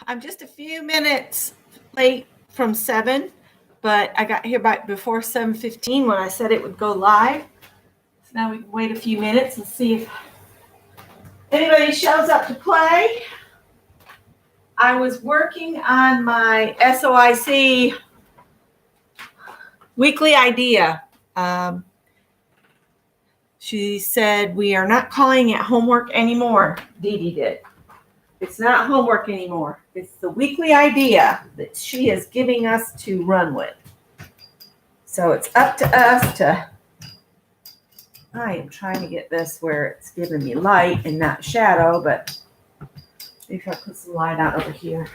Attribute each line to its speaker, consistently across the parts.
Speaker 1: I'm just a few minutes late from 7, but I got here before 7:15 when I said it would go live. So now we can wait a few minutes and see if anybody shows up to play. I was working on my SOIC weekly idea. She said, we are not calling it homework anymore. Dee Dee did. It's not homework anymore. It's the weekly idea that she is giving us to run with. So it's up to us to, I am trying to get this where it's giving me light and not shadow, but maybe if I put some light out over here.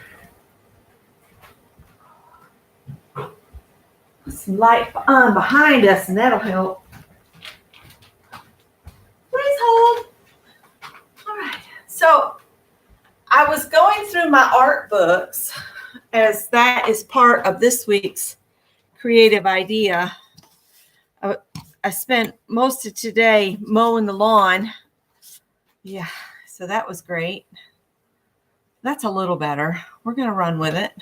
Speaker 1: Put some light on behind us and that'll help. Please hold. All right. So I was going through my art books as that is part of this week's creative idea. I spent most of today mowing the lawn. Yeah, so that was great. That's a little better. We're going to run with it.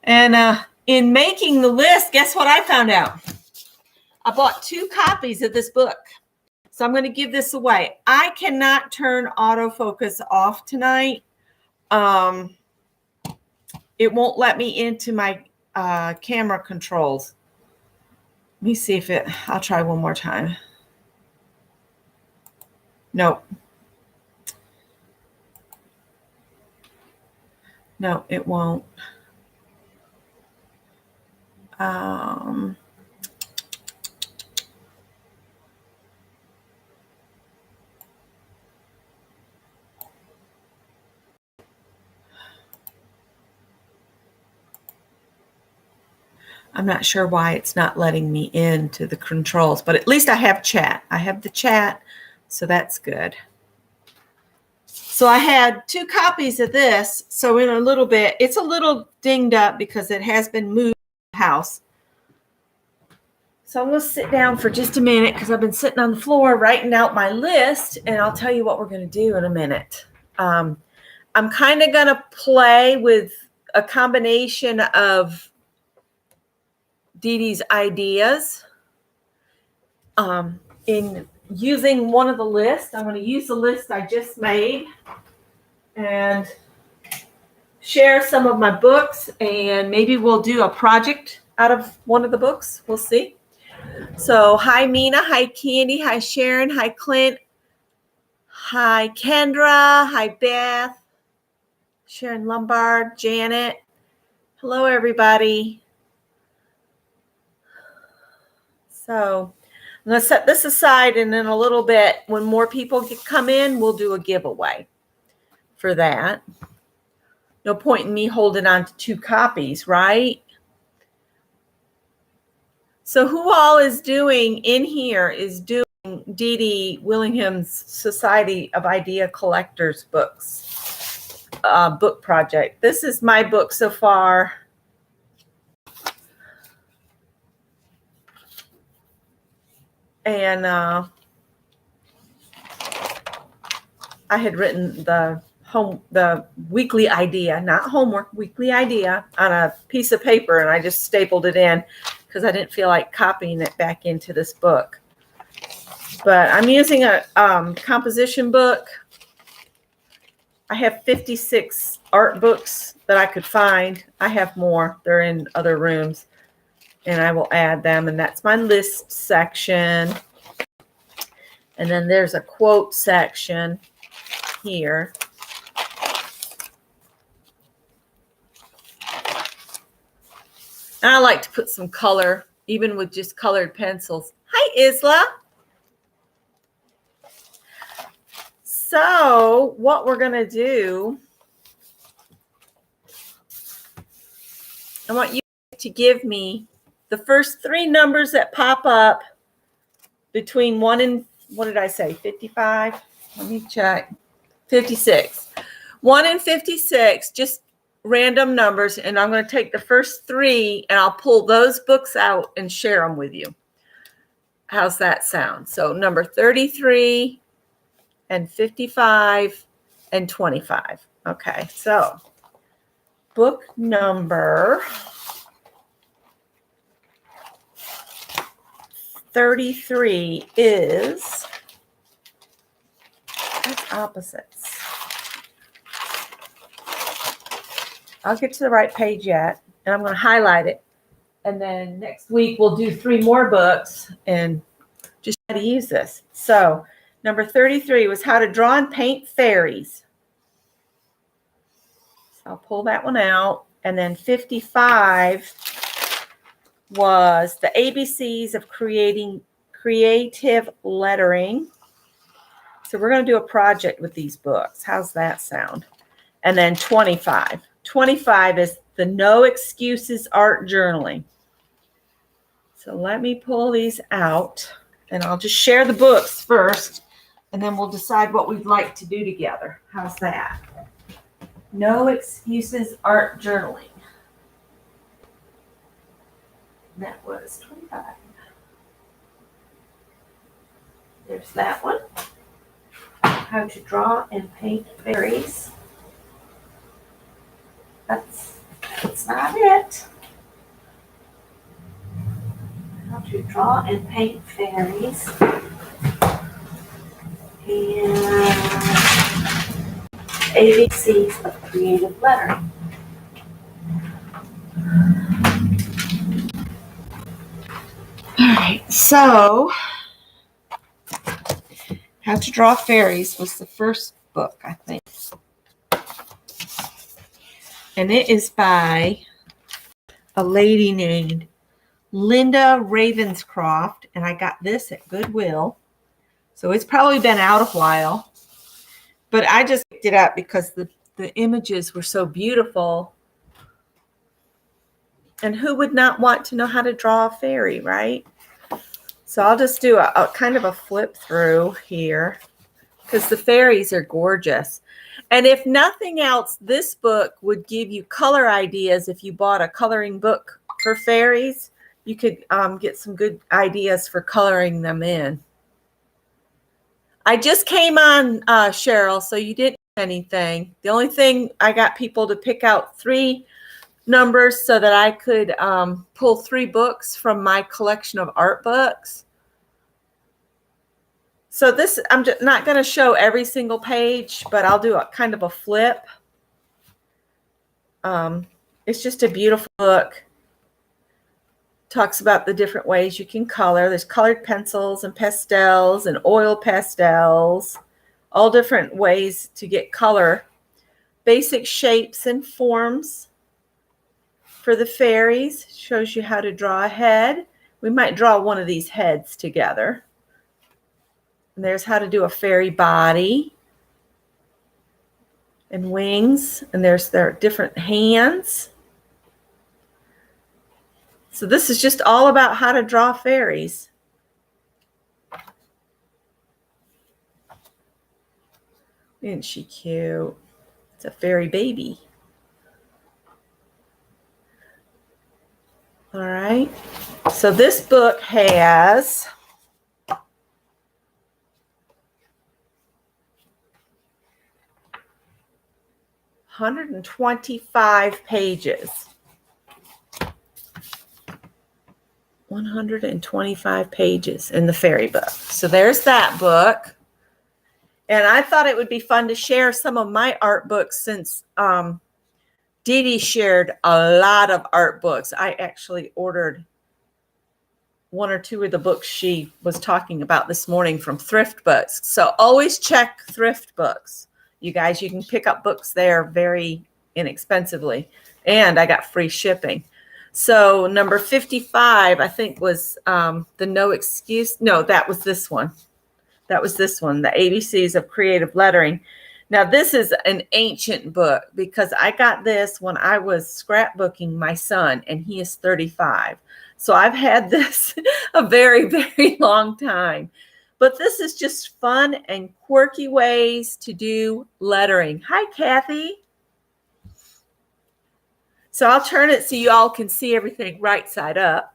Speaker 1: And in making the list, guess what I found out? I bought 2 copies of this book. So I'm going to give this away. I cannot turn autofocus off tonight. It won't let me into my camera controls. Let me see if I'll try one more time. Nope. No, it won't. I'm not sure why it's not letting me into the controls, but at least I have chat. I have the chat, so that's good. So I had 2 copies of this. So in a little bit, it's a little dinged up because it has been moved to the house. So I'm going to sit down for just a minute because I've been sitting on the floor writing out my list, and I'll tell you what we're going to do in a minute. I'm kind of going to play with a combination of Dee Dee's ideas in using one of the lists. I'm going to use the list I just made and share some of my books, and maybe we'll do a project out of one of the books. We'll see. So hi Mina, hi Candy, hi Sharon, hi Clint, hi Kendra, hi Beth, Sharon Lombard, Janet. Hello everybody. So I'm going to set this aside, and in a little bit, when more people come in, we'll do a giveaway for that. No point in me holding on to 2 copies, right? So who all is doing in here is doing Dee Dee Willingham's Society of Idea Collectors books, book project. This is my book so far. And I had written the weekly idea, not homework, weekly idea on a piece of paper, and I just stapled it in because I didn't feel like copying it back into this book. But I'm using a composition book. I have 56 art books that I could find. I have more. They're in other rooms. And I will add them. And that's my list section. And then there's a quote section here. And I like to put some color, even with just colored pencils. Hi, Isla. So what we're going to do, I want you to give me the first 3 numbers that pop up between 1 and, what did I say, 55? Let me check. 56. 1 and 56, just random numbers, and I'm going to take the first 3 and I'll pull those books out and share them with you. How's that sound? So number 33 and 55 and 25. Okay, so book number 33 is, that's opposites. I'll get to the right page yet, and I'm going to highlight it. And then next week we'll do 3 more books and just try to use this. So number 33 was how to draw and paint fairies. So I'll pull that one out. And then 55 was the ABCs of creating creative lettering. So we're going to do a project with these books. How's that sound? And then 25. 25 is the no excuses art journaling. So let me pull these out, and I'll just share the books first, and then we'll decide what we'd like to do together. How's that? No excuses art journaling. That was 25. There's that one. How to draw and paint fairies. That's not it. How to draw and paint fairies. And ABCs of creative lettering. All right, so How to Draw Fairies was the first book, I think. And it is by a lady named Linda Ravenscroft, and I got this at Goodwill. So it's probably been out a while, but I just picked it up because the images were so beautiful. And who would not want to know how to draw a fairy, right? So I'll just do a kind of a flip through here because the fairies are gorgeous. And if nothing else, this book would give you color ideas. If you bought a coloring book for fairies, you could get some good ideas for coloring them in. I just came on, Cheryl, so you didn't do anything. The only thing, I got people to pick out 3 numbers so that I could pull 3 books from my collection of art books. So this, I'm just not going to show every single page, but I'll do a kind of a flip. It's just a beautiful book. Talks about the different ways you can color. There's colored pencils and pastels and oil pastels, all different ways to get color. Basic shapes and forms for the fairies. Shows you how to draw a head. We might draw one of these heads together. And there's how to do a fairy body and wings. And there's their different hands. So this is just all about how to draw fairies. Isn't she cute? It's a fairy baby. All right. So this book has 125 pages. 125 pages in the fairy book. So there's that book. And I thought it would be fun to share some of my art books since Dee Dee shared a lot of art books. I actually ordered 1 or 2 of the books she was talking about this morning from Thrift Books. So always check Thrift Books. You guys, you can pick up books there very inexpensively. And I got free shipping. So number 55, I think, was the no excuse. No, that was this one. That was this one, the ABCs of Creative Lettering. Now, this is an ancient book because I got this when I was scrapbooking my son, and he is 35. So I've had this a very, very long time. But this is just fun and quirky ways to do lettering. Hi, Kathy. So I'll turn it so you all can see everything right side up.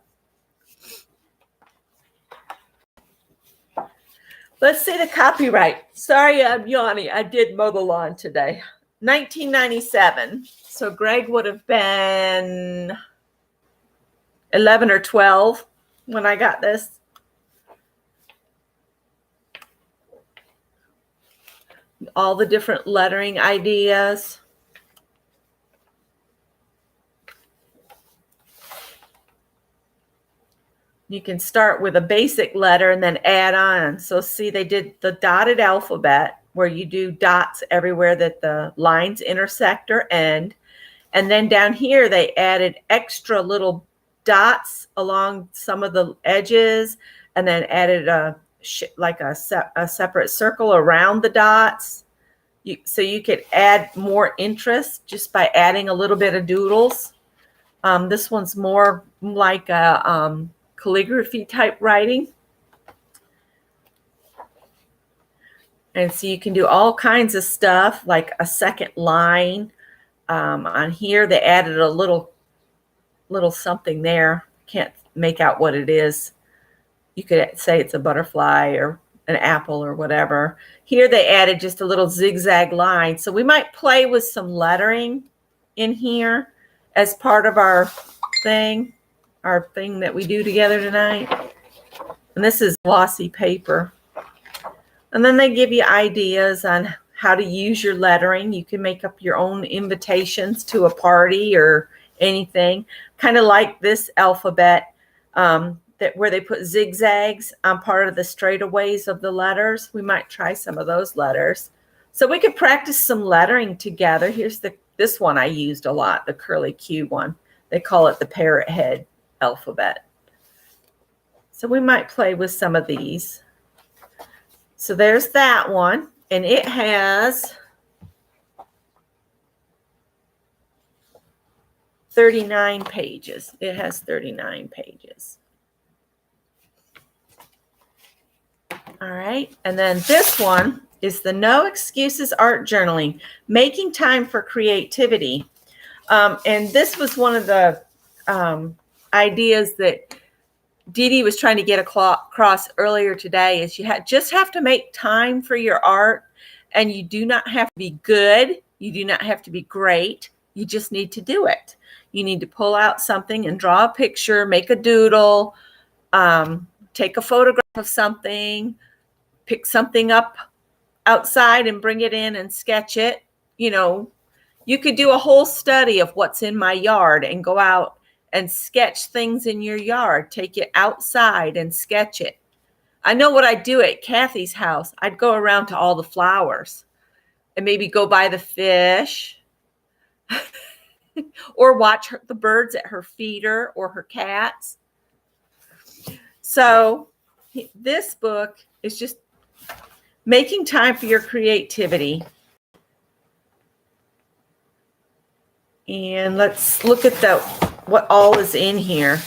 Speaker 1: Let's see the copyright. Sorry, I'm yawning. I did mow the lawn today. 1997. So Greg would have been 11 or 12 when I got this. All the different lettering ideas. You can start with a basic letter and then add on. So see, they did the dotted alphabet where you do dots everywhere that the lines intersect or end. And then down here, they added extra little dots along some of the edges and then added a separate circle around the dots. So you could add more interest just by adding a little bit of doodles. This one's more like a calligraphy type writing. And so you can do all kinds of stuff like a second line. On here, they added a little something there. Can't make out what it is. You could say it's a butterfly or an apple or whatever. Here they added just a little zigzag line. So we might play with some lettering in here as part of our thing that we do together tonight. And this is glossy paper. And then they give you ideas on how to use your lettering. You can make up your own invitations to a party or anything. Kind of like this alphabet where they put zigzags on part of the straightaways of the letters. We might try some of those letters. So we could practice some lettering together. Here's this one I used a lot, the curly Q one. They call it the parrot head alphabet. So we might play with some of these. So there's that one, and it has 39 pages. It has 39 pages. All right, and then this one is the No Excuses Art Journaling, Making Time for Creativity. And this was one of the ideas that Dee Dee was trying to get across earlier today is you just have to make time for your art, and you do not have to be good. You do not have to be great. You just need to do it. You need to pull out something and draw a picture, make a doodle, take a photograph of something, pick something up outside and bring it in and sketch it. You know, you could do a whole study of what's in my yard and go out and sketch things in your yard. Take it outside and sketch it. I know what I'd do at Kathy's house. I'd go around to all the flowers and maybe go by the fish or watch the birds at her feeder or her cats. So this book is just making time for your creativity. And let's look at what all is in here.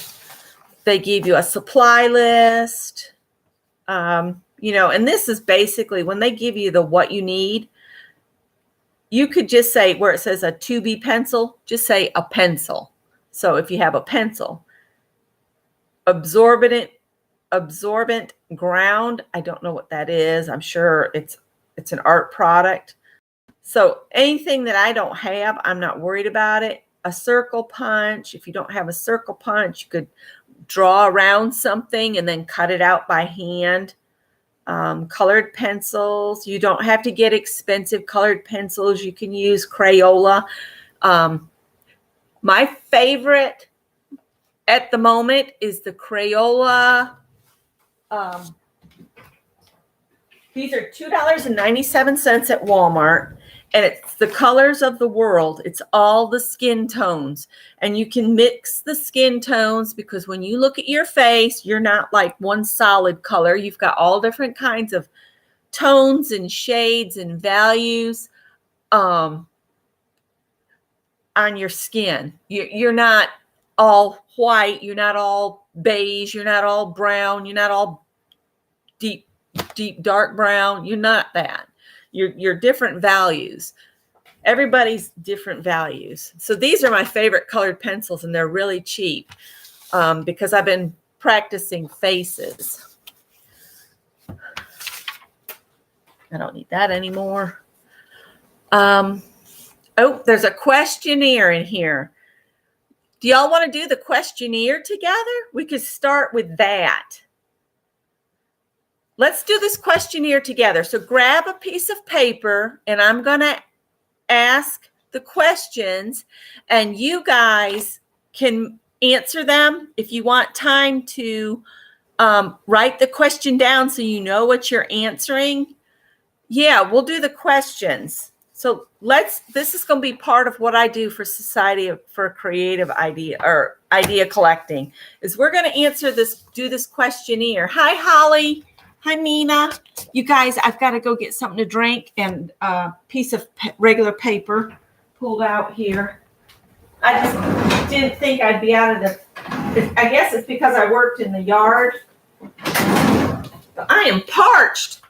Speaker 1: They give you a supply list, and this is basically when they give you the what you need. You could just say where it says a 2B pencil, just say a pencil. So if you have a pencil, absorbent ground, I don't know what that is. I'm sure it's an art product. So anything that I don't have, I'm not worried about it. A circle punch. If you don't have a circle punch, you could draw around something and then cut it out by hand. Colored pencils. You don't have to get expensive colored pencils. You can use Crayola. My favorite at the moment is the Crayola. These are $2.97 at Walmart. And it's the colors of the world. It's all the skin tones. And you can mix the skin tones because when you look at your face, you're not like one solid color. You've got all different kinds of tones and shades and values on your skin. You're not all white. You're not all beige. You're not all brown. You're not all deep, dark brown. You're not that. Your different values. Everybody's different values. So these are my favorite colored pencils, and they're really cheap because I've been practicing faces. I don't need that anymore. Oh, there's a questionnaire in here. Do y'all want to do the questionnaire together? We could start with that. Let's do this questionnaire together. So grab a piece of paper, and I'm going to ask the questions, and you guys can answer them. If you want time to write the question down so you know what you're answering, yeah, we'll do the questions. So this is going to be part of what I do for Society for Creative Idea or Idea Collecting, is we're going to do this questionnaire. Hi, Holly. Hi, Mina. You guys, I've got to go get something to drink and a piece of regular paper pulled out here. I just didn't think I'd be out of I guess it's because I worked in the yard. But I am parched.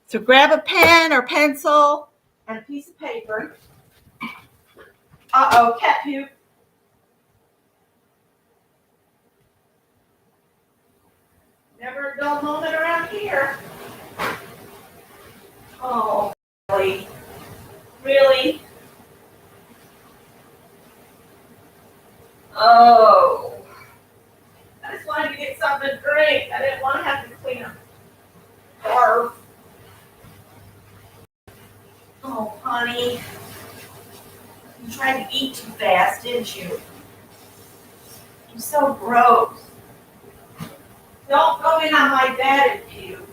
Speaker 1: So grab a pen or pencil and a piece of paper. Uh-oh, cat poop. Never a dull moment around here. Oh, really? Really? Oh. I just wanted to get something to drink. I didn't want to have to clean up. Barf. Oh, honey. You tried to eat too fast, didn't you? You're so gross. Don't go in on my bed and puke.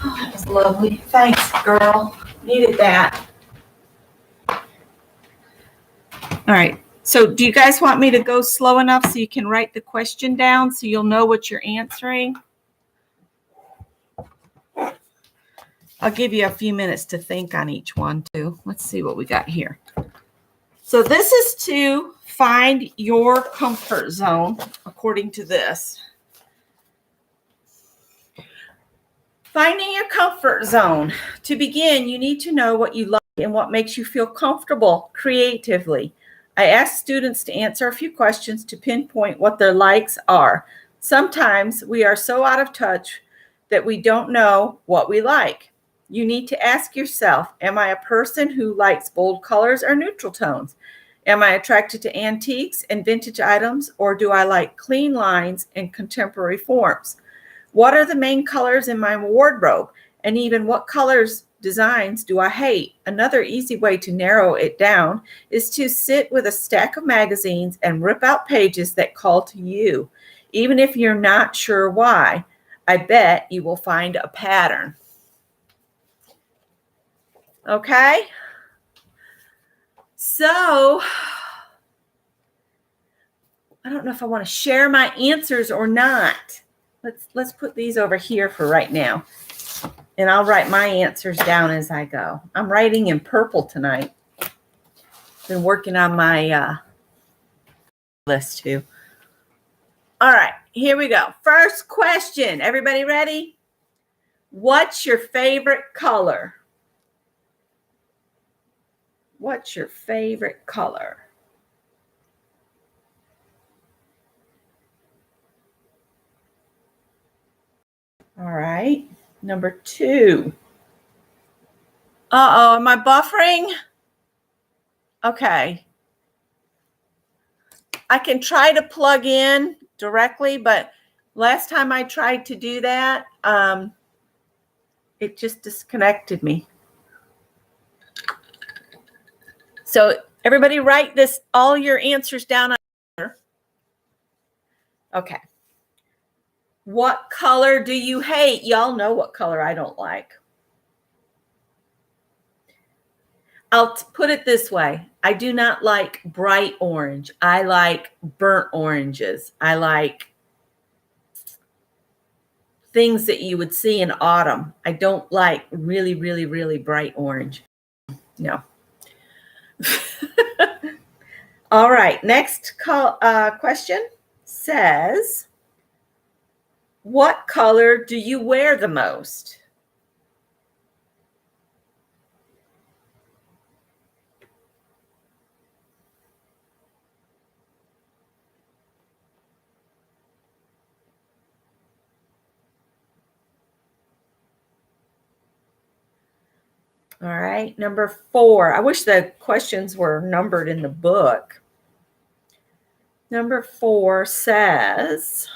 Speaker 1: Oh, that was lovely. Thanks, girl. Needed that. All right. So do you guys want me to go slow enough so you can write the question down so you'll know what you're answering? I'll give you a few minutes to think on each one too. Let's see what we got here. So this is to find your comfort zone according to this. Finding your comfort zone. To begin, you need to know what you like and what makes you feel comfortable creatively. I ask students to answer a few questions to pinpoint what their likes are. Sometimes we are so out of touch that we don't know what we like. You need to ask yourself, am I a person who likes bold colors or neutral tones? Am I attracted to antiques and vintage items, or do I like clean lines and contemporary forms? What are the main colors in my wardrobe? And even what colors, designs do I hate? Another easy way to narrow it down is to sit with a stack of magazines and rip out pages that call to you. Even if you're not sure why, I bet you will find a pattern. Okay? So, I don't know if I want to share my answers or not. Let's put these over here for right now. And I'll write my answers down as I go. I'm writing in purple tonight. Been working on my list too. All right, here we go. First question. Everybody ready? What's your favorite color? What's your favorite color? All right. Number 2. Uh-oh, am I buffering? Okay. I can try to plug in directly, but last time I tried to do that, it just disconnected me. So everybody write all your answers down on here. Okay. What color do you hate? Y'all know what color I don't like. I'll put it this way. I do not like bright orange. I like burnt oranges. I like things that you would see in autumn. I don't like really, really, really bright orange. No. All right. Next question says, what color do you wear the most? All right. Number 4. I wish the questions were numbered in the book. Number 4 says,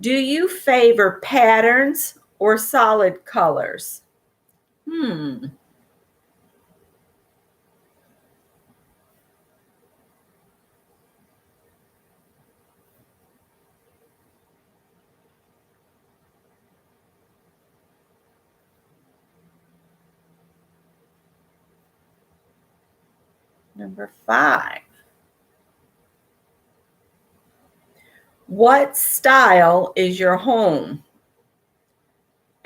Speaker 1: do you favor patterns or solid colors? Number 5. What style is your home?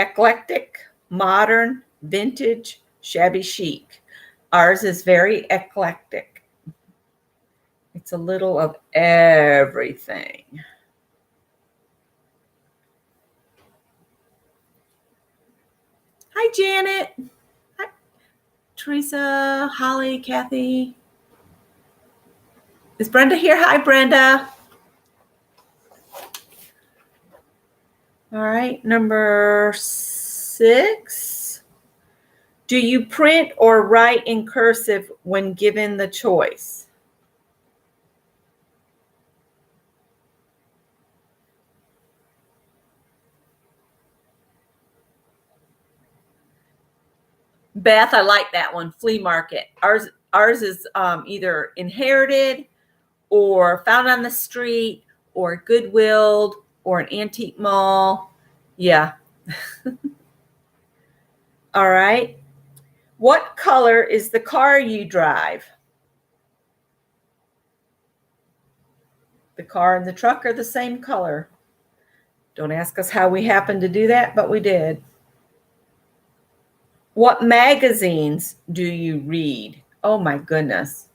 Speaker 1: Eclectic, modern, vintage, shabby chic. Ours is very eclectic. It's a little of everything. Hi, Janet. Hi, Teresa, Holly, Kathy. Is Brenda here? Hi, Brenda. All right, number 6. Do you print or write in cursive when given the choice? Beth, I like that one. Flea market. Ours is either inherited or found on the street or Goodwill or an antique mall. Yeah. All right. What color is the car you drive? The car and the truck are the same color. Don't ask us how we happened to do that, but we did. What magazines do you read? Oh my goodness.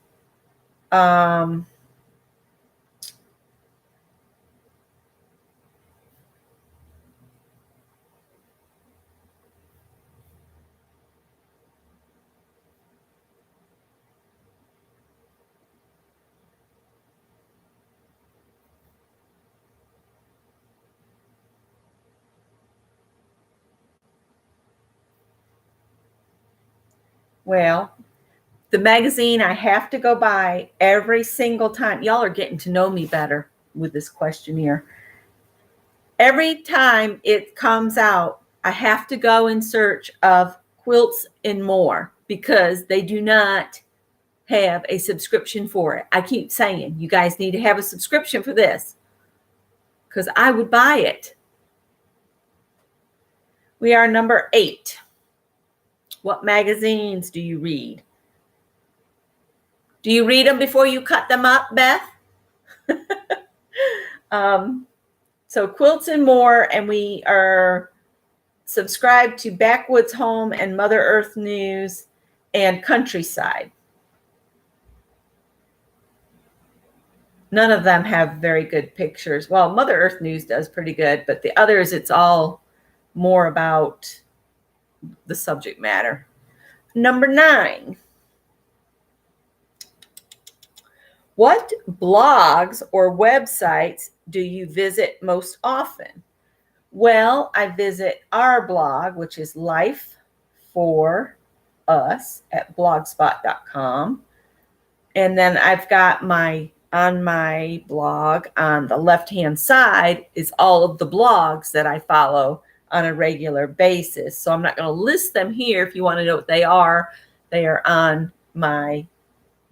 Speaker 1: Well, the magazine I have to go by every single time. Y'all are getting to know me better with this questionnaire. Every time it comes out, I have to go in search of Quilts and More because they do not have a subscription for it. I keep saying, you guys need to have a subscription for this because I would buy it. We are number 8. What magazines do you read? Do you read them before you cut them up, Beth? So Quilts and More, and we are subscribed to Backwoods Home and Mother Earth News and Countryside. None of them have very good pictures. Well, Mother Earth News does pretty good, but the others, it's all more about the subject matter. Number 9. What blogs or websites do you visit most often? Well, I visit our blog, which is Life for Us at blogspot.com. And then I've got on my blog on the left-hand side is all of the blogs that I follow on a regular basis. So I'm not going to list them here. If you want to know what they are on my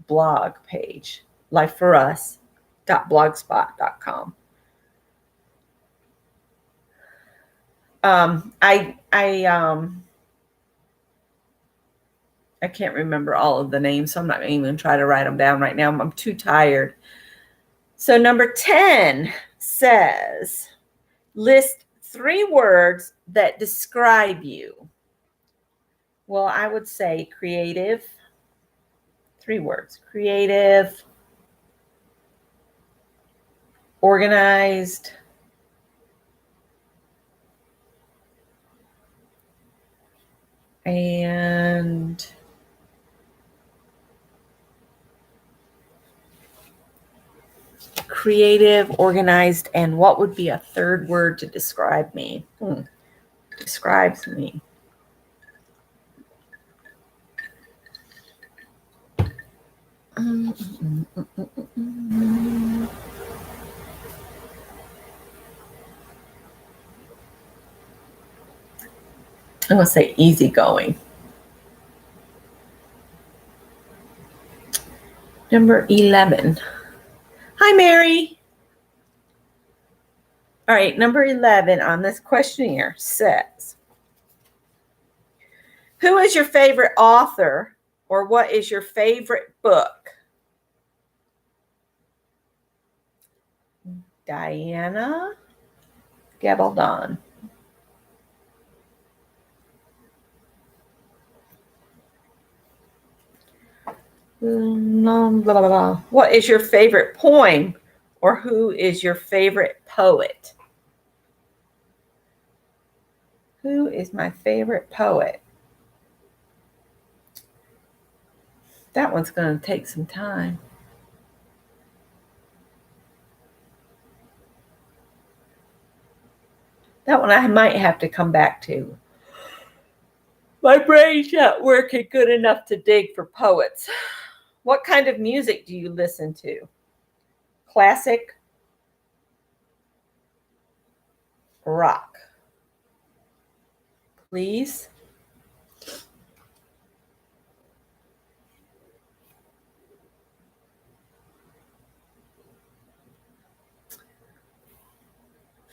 Speaker 1: blog page, lifeforus.blogspot.com. I can't remember all of the names, so I'm not even going to try to write them down right now. I'm too tired. So number 10 says, List 3 words that describe you. Well, I would say creative. 3 words. Creative, organized, and creative, organized, and what would be a 3rd word to describe me? Describes me. I'm going to say easygoing. Number 11. Hi, Mary. All right, number 11 on this questionnaire says, who is your favorite author, or what is your favorite book? Diana Gabaldon. Blah, blah, blah. What is your favorite poem, or who is your favorite poet? Who is my favorite poet? That one's going to take some time. That one I might have to come back to. My brain's not working good enough to dig for poets. What kind of music do you listen to? Classic? Rock? Please?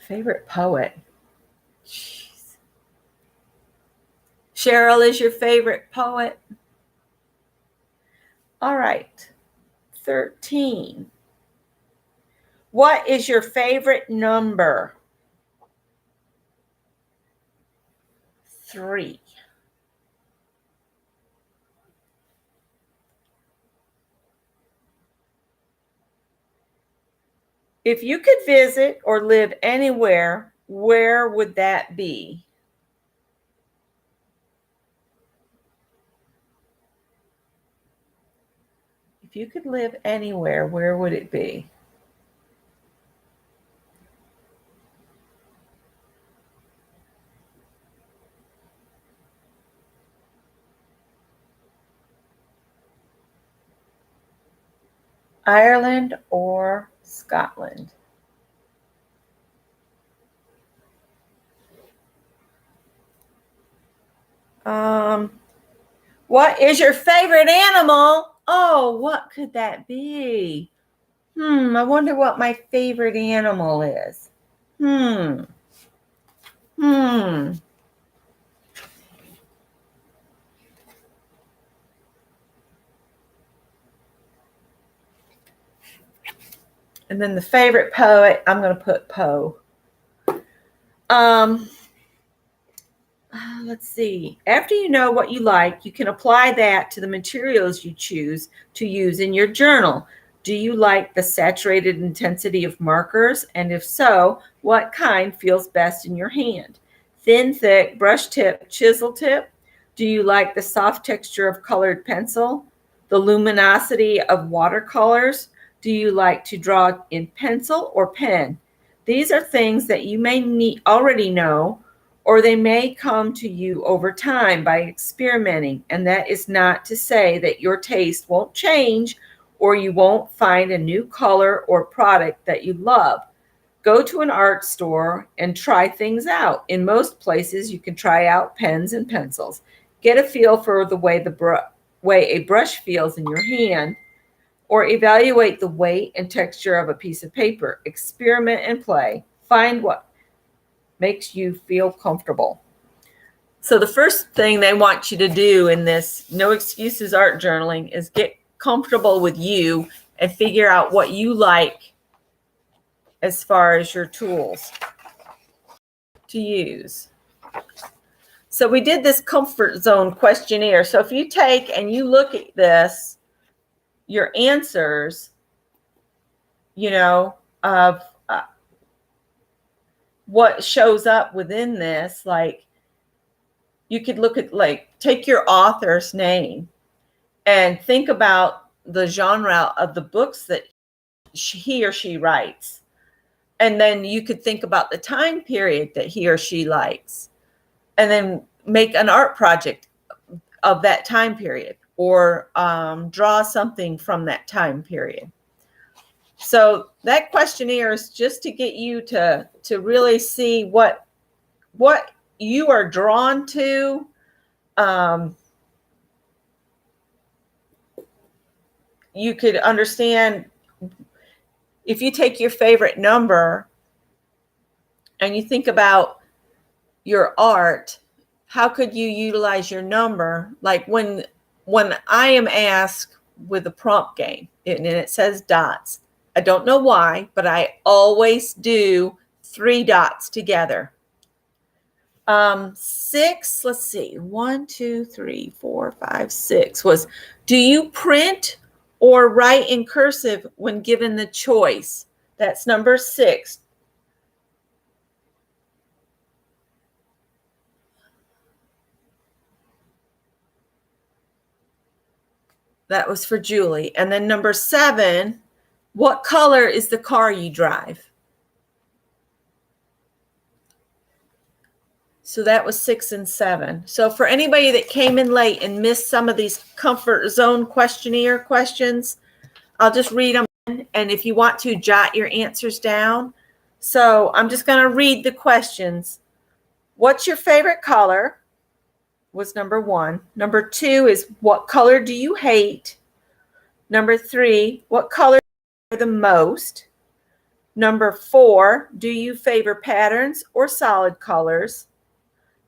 Speaker 1: Favorite poet? Jeez. Cheryl is your favorite poet? All right. 13. What is your favorite number? 3. If you could visit or live anywhere, where would that be? If you could live anywhere, where would it be? Ireland or Scotland? What is your favorite animal? Oh, what could that be? I wonder what my favorite animal is. And then the favorite poet, I'm going to put Poe. Let's see. After you know what you like, you can apply that to the materials you choose to use in your journal. Do you like the saturated intensity of markers? And if so, what kind feels best in your hand? Thin, thick, brush tip, chisel tip? Do you like the soft texture of colored pencil? The luminosity of watercolors? Do you like to draw in pencil or pen? These are things that you may already know, or they may come to you over time by experimenting. And that is not to say that your taste won't change or you won't find a new color or product that you love. Go to an art store and try things out. In most places, you can try out pens and pencils. Get a feel for the way a brush feels in your hand, or evaluate the weight and texture of a piece of paper. Experiment and play. Find what makes you feel comfortable. So the first thing they want you to do in this no excuses art journaling is get comfortable with you and figure out what you like as far as your tools. to use. So we did this comfort zone questionnaire. So if you take and you look at this, your answers, you know, of what shows up within this, like you could look at, like, take your author's name and think about the genre of the books that he or she writes. And then you could think about the time period that he or she likes, and then make an art project of that time period, or draw something from that time period. So that questionnaire is just to get you to really see what you are drawn to. You could understand, if you take your favorite number and you think about your art, how could you utilize your number? Like when I am asked with a prompt game and it says dots, I don't know why, but I always do 3 dots together. 6, let's see, 1, 2, 3, 4, 5, 6 was, do you print or write in cursive when given the choice? That's number 6. That was for Julie. And then number 7, what color is the car you drive? So that was 6 and 7. So for anybody that came in late and missed some of these comfort zone questionnaire questions, I'll just read them. And if you want to, jot your answers down. So I'm just going to read the questions. What's your favorite color? Was number 1. Number 2 is, what color do you hate? Number 3, what color are the most? Number 4, do you favor patterns or solid colors?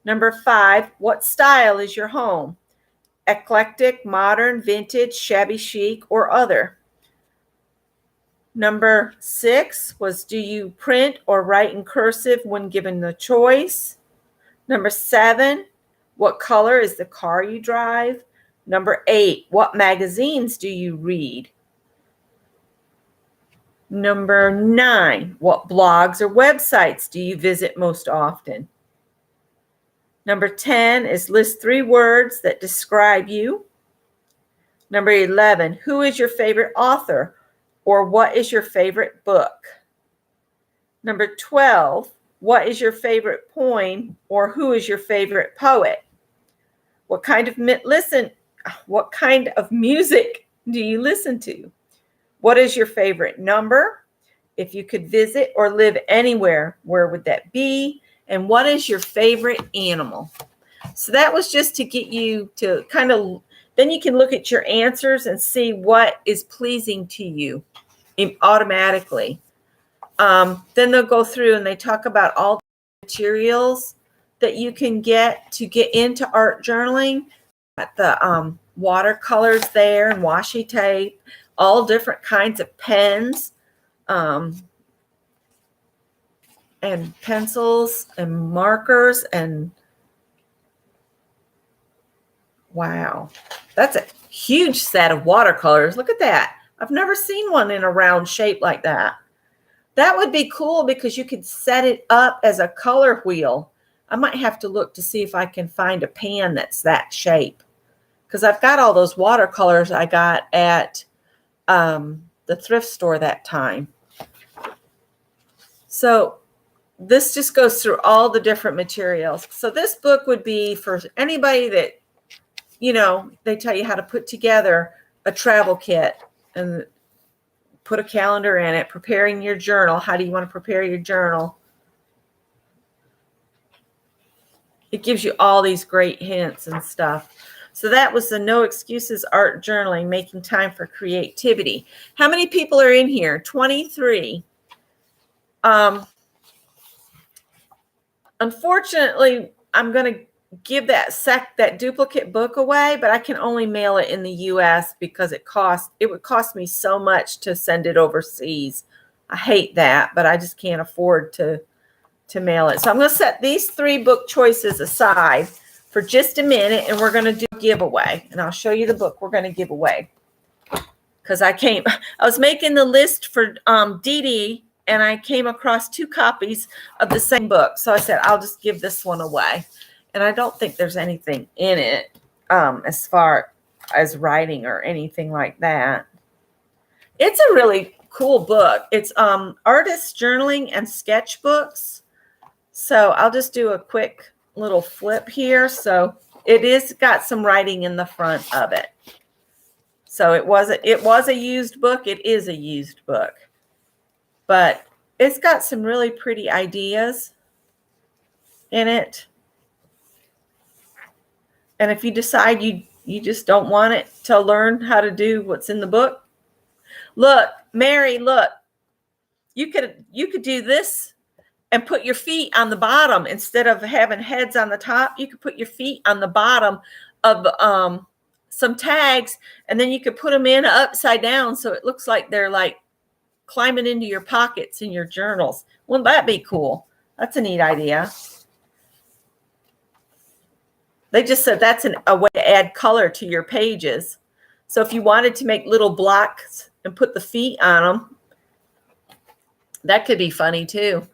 Speaker 1: Number 5, what style is your home? Eclectic, modern, vintage, shabby chic, or other? Number 6 was, do you print or write in cursive when given the choice? Number 7, what color is the car you drive? Number 8, what magazines do you read? Number 9, what blogs or websites do you visit most often? Number 10 is, list 3 words that describe you. Number 11, who is your favorite author, or what is your favorite book? Number 12, what is your favorite poem, or who is your favorite poet? What kind of music do you listen to? What is your favorite number? If you could visit or live anywhere, where would that be? And what is your favorite animal? So that was just to get you to kind of, then you can look at your answers and see what is pleasing to you automatically. Then they'll go through and they talk about all the materials that you can get to get into art journaling. Got the watercolors there and washi tape, all different kinds of pens, and pencils and markers, and wow, that's a huge set of watercolors. Look at that. I've never seen one in a round shape like that. That would be cool because you could set it up as a color wheel. I might have to look to see if I can find a pan that's that shape, because I've got all those watercolors I got at the thrift store that time. So this just goes through all the different materials. So this book would be for anybody that, you know, they tell you how to put together a travel kit and put a calendar in it, preparing your journal. How do you want to prepare your journal? It gives you all these great hints and stuff. So that was the No Excuses Art Journaling, Making Time for Creativity. How many people are in here? 23. Unfortunately, I'm going to give that duplicate book away, but I can only mail it in the US because it would cost me so much to send it overseas. I hate that, but I just can't afford to to mail it. So I'm going to set these 3 book choices aside for just a minute, and we're going to do a giveaway. And I'll show you the book we're going to give away. Because I was making the list for Dee Dee, and I came across 2 copies of the same book. So I said, I'll just give this one away. And I don't think there's anything in it as far as writing or anything like that. It's a really cool book. It's artist journaling and sketchbooks. So I'll just do a quick little flip here. So it is got some writing in the front of it. So it was a used book. It is a used book. But it's got some really pretty ideas in it. And if you decide you just don't want it to learn how to do what's in the book, look, Mary, look. You could do this and put your feet on the bottom instead of having heads on the top. You could put your feet on the bottom of some tags, and then you could put them in upside down so it looks like they're like climbing into your pockets in your journals. Wouldn't that be cool? That's a neat idea. They just said that's a way to add color to your pages. So if you wanted to make little blocks and put the feet on them, that could be funny too.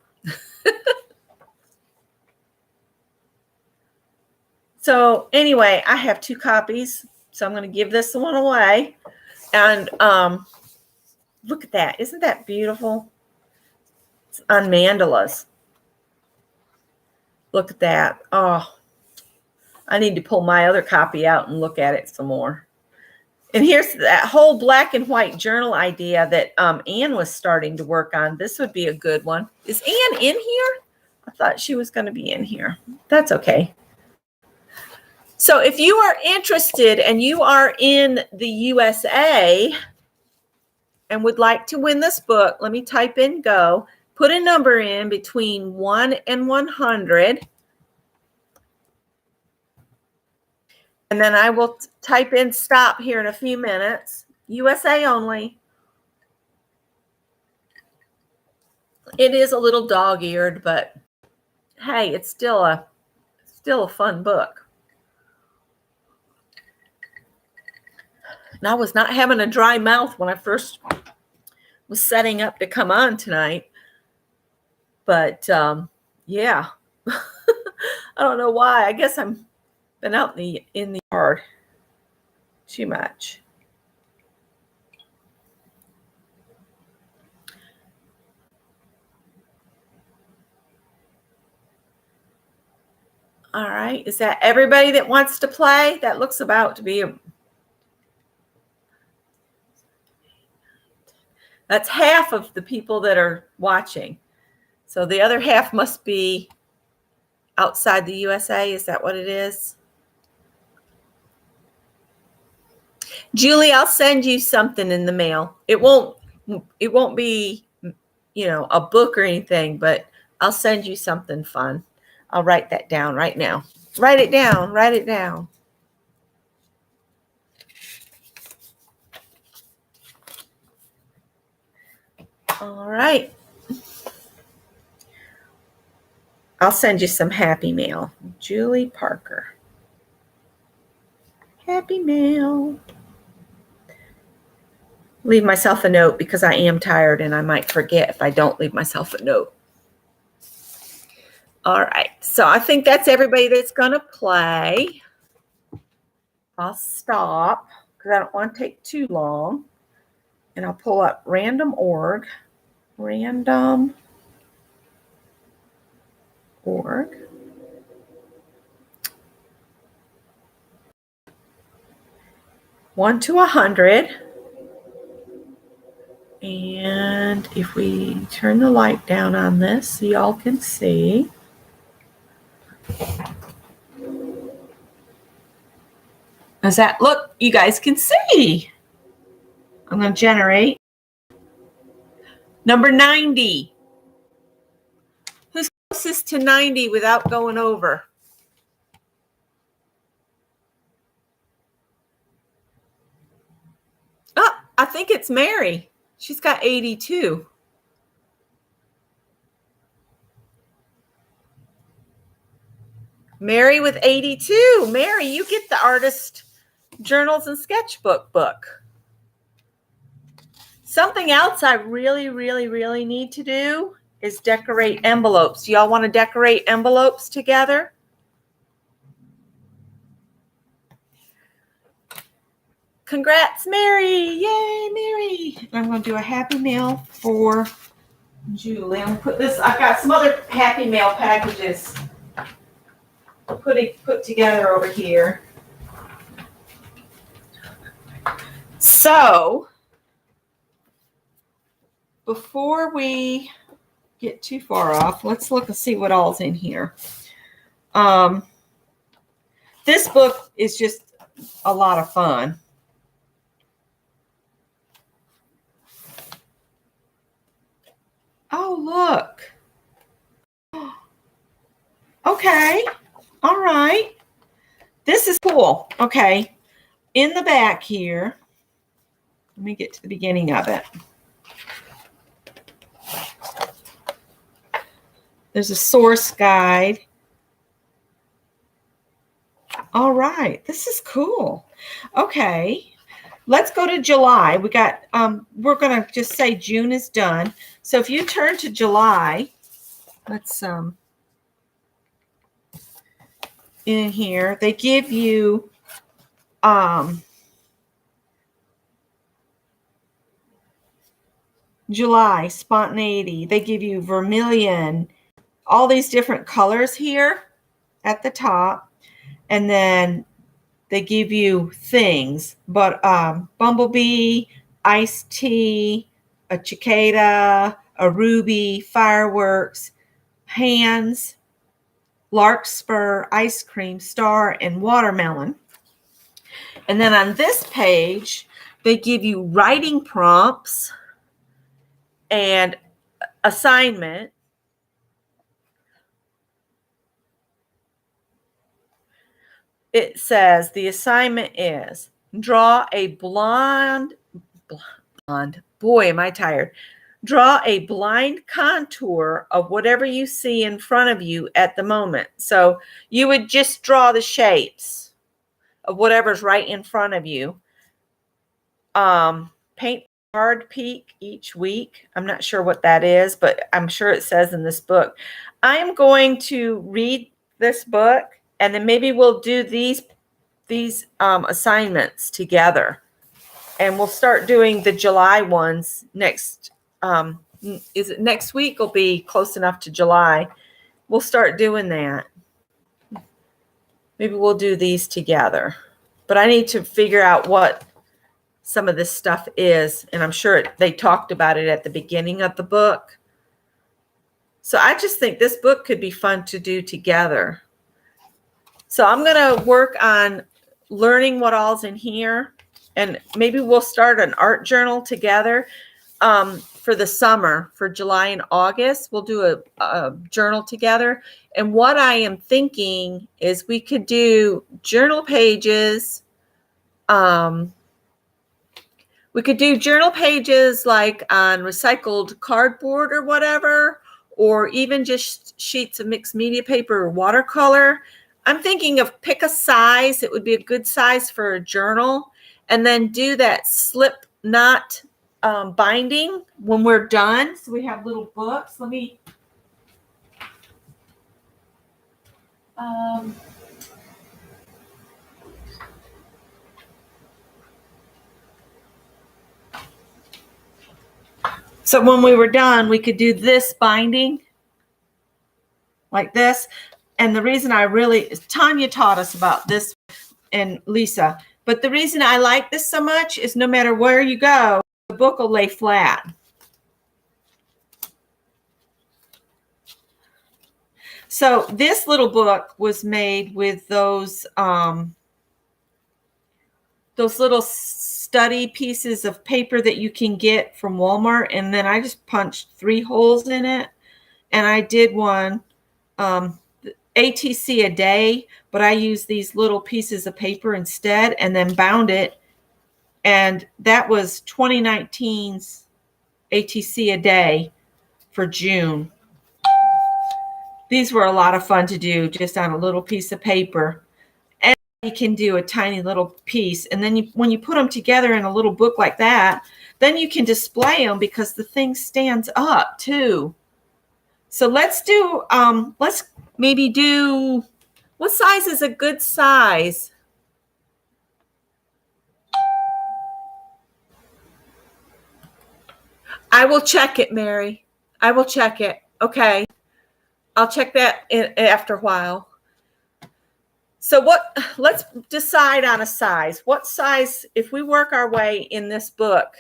Speaker 1: So anyway, I have 2 copies. So I'm going to give this one away. And look at that. Isn't that beautiful? It's on mandalas. Look at that. Oh, I need to pull my other copy out and look at it some more. And here's that whole black and white journal idea that Anne was starting to work on. This would be a good one. Is Anne in here? I thought she was going to be in here. That's okay. So if you are interested and you are in the USA and would like to win this book, let me type in go. Put a number in between 1 and 100. And then I will type in stop here in a few minutes. USA only. It is a little dog-eared, but hey, it's still a fun book. And I was not having a dry mouth when I first was setting up to come on tonight. But yeah, I don't know why. I guess I'm been out in the yard too much. All right. Is that everybody that wants to play? That looks about to be that's half of the people that are watching. So the other half must be outside the USA. Is that what it is? Julie, I'll send you something in the mail. It won't be, a book or anything, but I'll send you something fun. I'll write that down right now. Write it down. Write it down. All right. I'll send you some happy mail. Julie Parker. Happy mail. Leave myself a note because I am tired and I might forget if I don't leave myself a note. All right. So I think that's everybody that's going to play. I'll stop because I don't want to take too long. And I'll pull up random org. Random org. One to 100. And if we turn the light down on this so y'all can see. Does that look? You guys can see. I'm going to generate. Number 90. Who's closest to 90 without going over? Oh, I think it's Mary. She's got 82. Mary with 82. Mary, you get the artist journals and sketchbook book. Something else I really, really, really need to do is decorate envelopes. Do y'all want to decorate envelopes together? Congrats, Mary. Yay, Mary. I'm going to do a Happy Mail for Julie. I'm going to put this, I've got some other Happy Mail packages put together over here. So, before we get too far off, let's look and see what all's in here. This book is just a lot of fun. Oh, look. Okay. All right. This is cool. Okay. In the back here, let me get to the beginning of it. There's a source guide. All right. This is cool. Okay. Let's go to July. We got, we're going to just say June is done. So if you turn to July, let's, in here, they give you, July, spontaneity. They give you vermilion, all these different colors here at the top. And then they give you things, but bumblebee, iced tea, a cicada, a ruby, fireworks, hands, larkspur, ice cream, star, and watermelon. And then on this page, they give you writing prompts and assignment. It says the assignment is draw a blonde, boy, am I tired. Draw a blind contour of whatever you see in front of you at the moment. So you would just draw the shapes of whatever's right in front of you. Paint hard peak each week. I'm not sure what that is, but I'm sure it says in this book. I am going to read this book, and then maybe we'll do these assignments together, and we'll start doing the July ones next. Is it next week? Will be close enough to July. We'll start doing that. Maybe we'll do these together, but I need to figure out what some of this stuff is, and I'm sure they talked about it at the beginning of the book. So I just think this book could be fun to do together. So I'm going to work on learning what all's in here, and maybe we'll start an art journal together for the summer, for July and August. We'll do a journal together. And what I am thinking is we could do journal pages. We could do journal pages like on recycled cardboard or whatever, or even just sheets of mixed media paper or watercolor. I'm thinking of pick a size. It would be a good size for a journal, and then do that slip knot binding when we're done. So we have little books. Let me. So when we were done, we could do this binding like this. And the reason Tanya taught us about this, and Lisa, but the reason I like this so much is no matter where you go, the book will lay flat. So this little book was made with those little study pieces of paper that you can get from Walmart. And then I just punched 3 holes in it. And I did one ATC a day, but I used these little pieces of paper instead and then bound it. And that was 2019's ATC a day for June. These were a lot of fun to do just on a little piece of paper. And you can do a tiny little piece. And then when you put them together in a little book like that, then you can display them because the thing stands up too. So let's maybe do, what size is a good size? I will check it, Mary. I will check it. Okay. I'll check that after a while. So let's decide on a size. What size, if we work our way in this book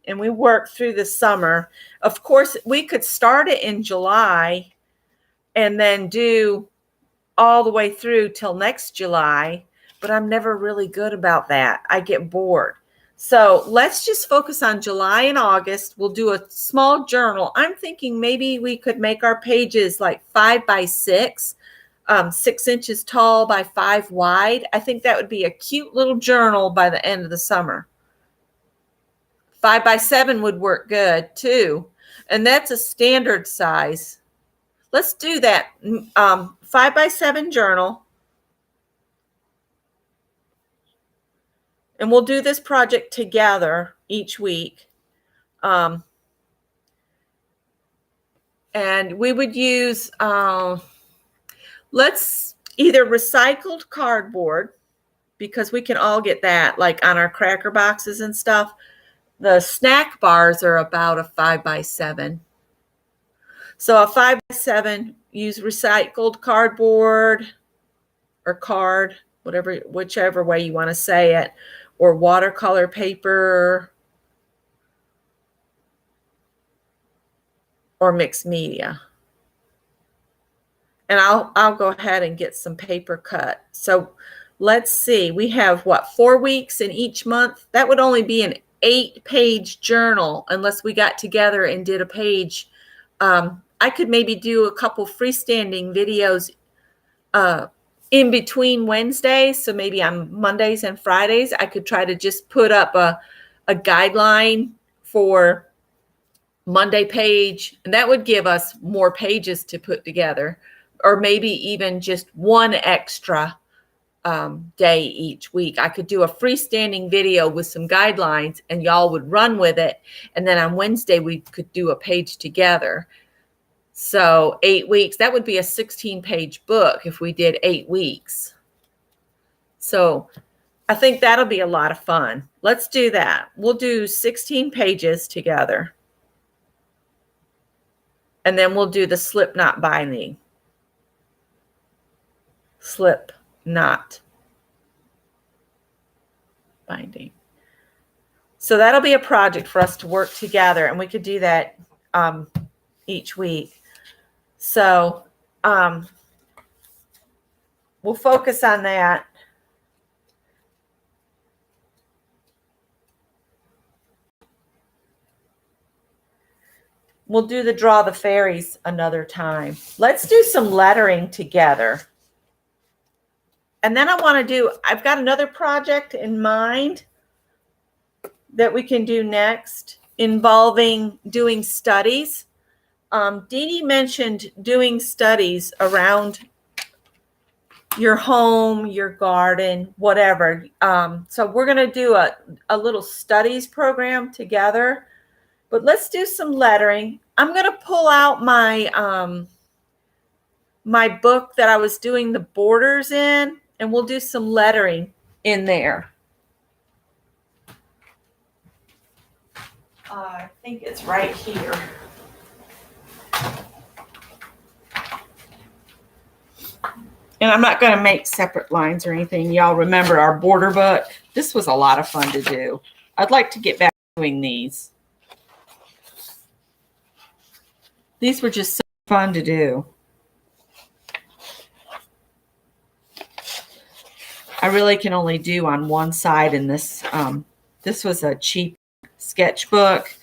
Speaker 1: and we work through the summer, of course, we could start it in July and then do all the way through till next July, but I'm never really good about that. I get bored. So let's just focus on July and August. We'll do a small journal. I'm thinking maybe we could make our pages like 5 by 6, 6 inches tall by 5 wide. I think that would be a cute little journal by the end of the summer. 5 by 7 would work good too. And that's a standard size. Let's do that. 5 by 7 journal. And we'll do this project together each week. And we would use, let's either recycled cardboard, because we can all get that, like on our cracker boxes and stuff. The snack bars are about a 5 by 7. So a 5 by 7, use recycled cardboard or card, whichever way you want to say it, or watercolor paper or mixed media. And I'll go ahead and get some paper cut. So let's see, we have 4 weeks in each month. That would only be an 8-page journal unless we got together and did a page. I could maybe do a couple freestanding videos in between Wednesdays. So maybe on Mondays and Fridays, I could try to just put up a guideline for Monday page. And that would give us more pages to put together, or maybe even just one extra day each week. I could do a freestanding video with some guidelines and y'all would run with it. And then on Wednesday, we could do a page together. So 8 weeks, that would be a 16-page book if we did 8 weeks. So I think that'll be a lot of fun. Let's do that. We'll do 16 pages together. And then we'll do the slip knot binding. Slip knot binding. So that'll be a project for us to work together, and we could do that each week. So we'll focus on that. We'll do the Draw the Fairies another time. Let's do some lettering together. And then I've got another project in mind that we can do next involving doing studies. Dee Dee mentioned doing studies around your home, your garden, whatever. So we're going to do a little studies program together, but let's do some lettering. I'm going to pull out my, my book that I was doing the borders in, and we'll do some lettering in there. I think it's right here. And I'm not going to make separate lines or anything. Y'all remember our border book? This was a lot of fun to do. I'd like to get back to doing these. These were just so fun to do. I really can only do on one side in this. This was a cheap sketchbook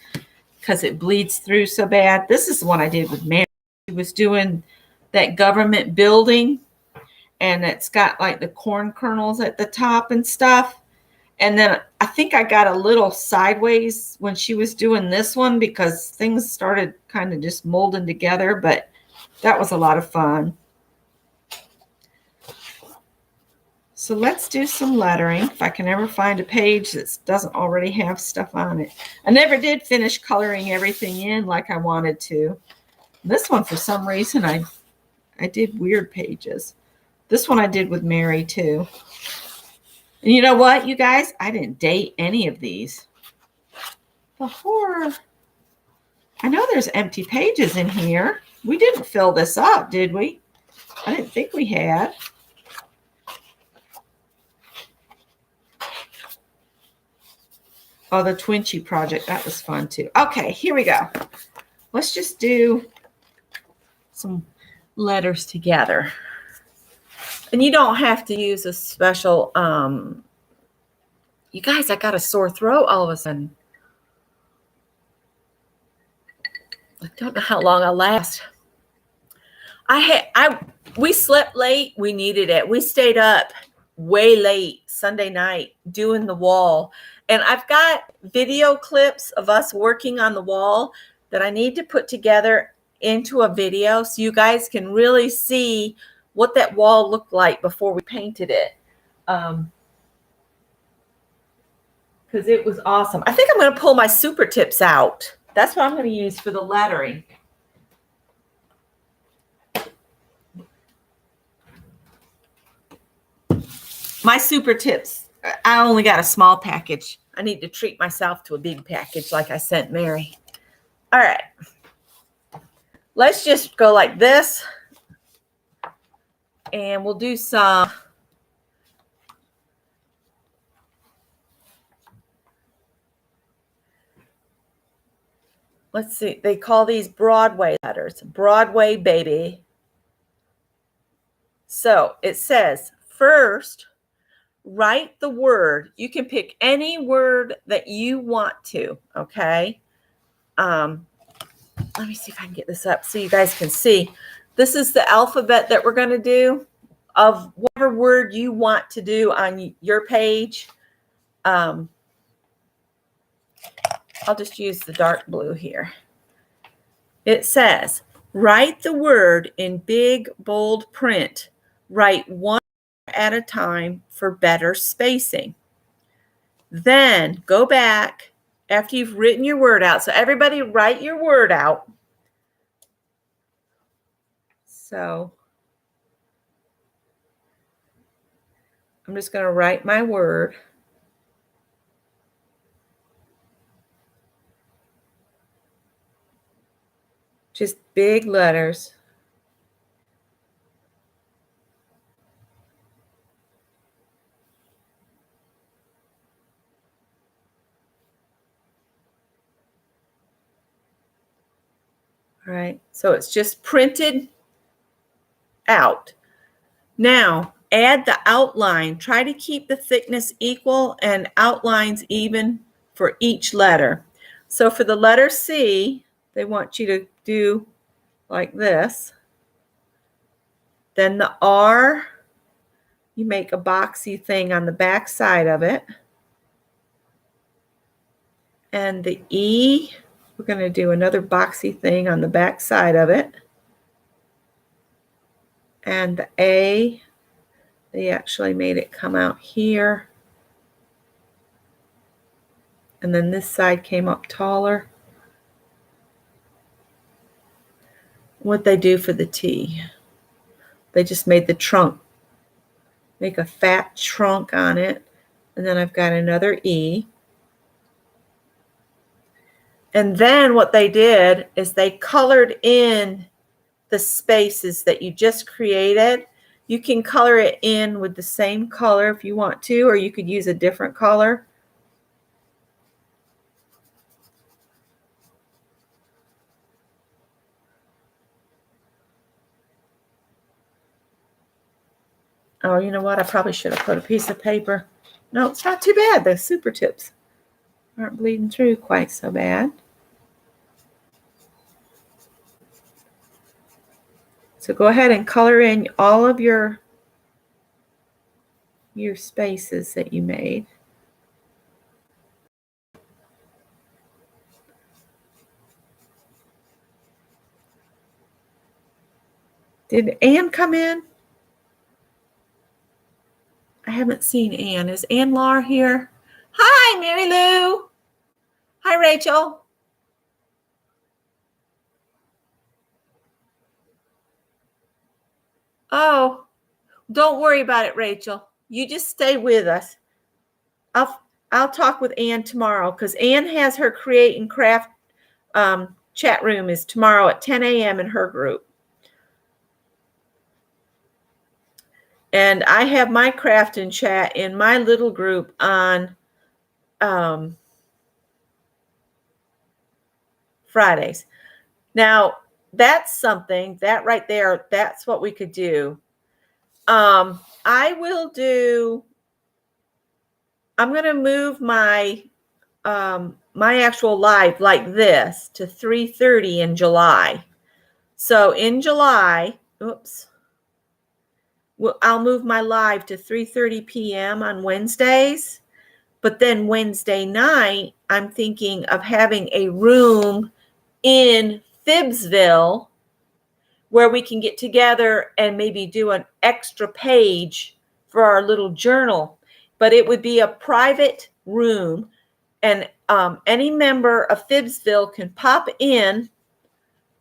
Speaker 1: because it bleeds through so bad. This is the one I did with Mary. She was doing that government building, and it's got like the corn kernels at the top and stuff. And then I think I got a little sideways when she was doing this one because things started kind of just molding together. But That was a lot of fun. So let's do some lettering. If I can ever find a page that doesn't already have stuff on it. I never did finish coloring everything in like I wanted to. This one, for some reason, I did weird pages. This one I did with Mary too. And you know what, you guys? I didn't date any of these. The horror. I know there's empty pages in here. We didn't fill this up, did we? I didn't think we had. Oh, the Twinchy project. That was fun too. Okay, here we go. Let's just do some letters together. And you don't have to use a special, you guys, I got a sore throat all of a sudden. I don't know how long I'll last. We slept late. We needed it. We stayed up way late Sunday night doing the wall. And I've got video clips of us working on the wall that I need to put together into a video so you guys can really see what that wall looked like before we painted it. Because it was awesome. I think I'm going to pull my super tips out. That's what I'm going to use for the lettering. My super tips. I only got a small package. I need to treat myself to a big package like I sent Mary. All right. Let's just go like this. And we'll do some. Let's see. They call these Broadway letters. Broadway, baby. So it says, first, write the word. You can pick any word that you want to, okay? Let me see if I can get this up so you guys can see. This is the alphabet that we're going to do of whatever word you want to do on your page. I'll just use the dark blue here. It says, write the word in big, bold print. Write one at a time for better spacing. Then go back after you've written your word out. So everybody write your word out. So I'm just going to write my word. Just big letters. All right, so it's just printed out. Now, add the outline. Try to keep the thickness equal and outlines even for each letter. So for the letter C, they want you to do like this. Then the R, you make a boxy thing on the back side of it. And the E, we're going to do another boxy thing on the back side of it. And the A, they actually made it come out here. And then this side came up taller. What they do for the T, they just made the trunk, make a fat trunk on it. And then I've got another E. And then what they did is they colored in the spaces that you just created. You can color it in with the same color if you want to, or you could use a different color. Oh, you know what? I probably should have put a piece of paper. No, it's not too bad. The super tips aren't bleeding through quite so bad. So go ahead and color in all of your spaces that you made. Did Ann come in? I haven't seen Ann. Is Ann Lar here? Hi, Mary Lou. Hi, Rachel. Oh, don't worry about it, Rachel. You just stay with us. I'll talk with Ann tomorrow because Ann has her create and craft chat room is tomorrow at 10 a.m. in her group. And I have my craft and chat in my little group on Fridays. Now, that's something that right there, that's what we could do. I'm going to move my my actual live like this to 3:30 in July. So in July, I'll move my live to 3:30 p.m. on Wednesdays. But then Wednesday night, I'm thinking of having a room in Phibbsville where we can get together and maybe do an extra page for our little journal. But it would be a private room, and any member of Phibbsville can pop in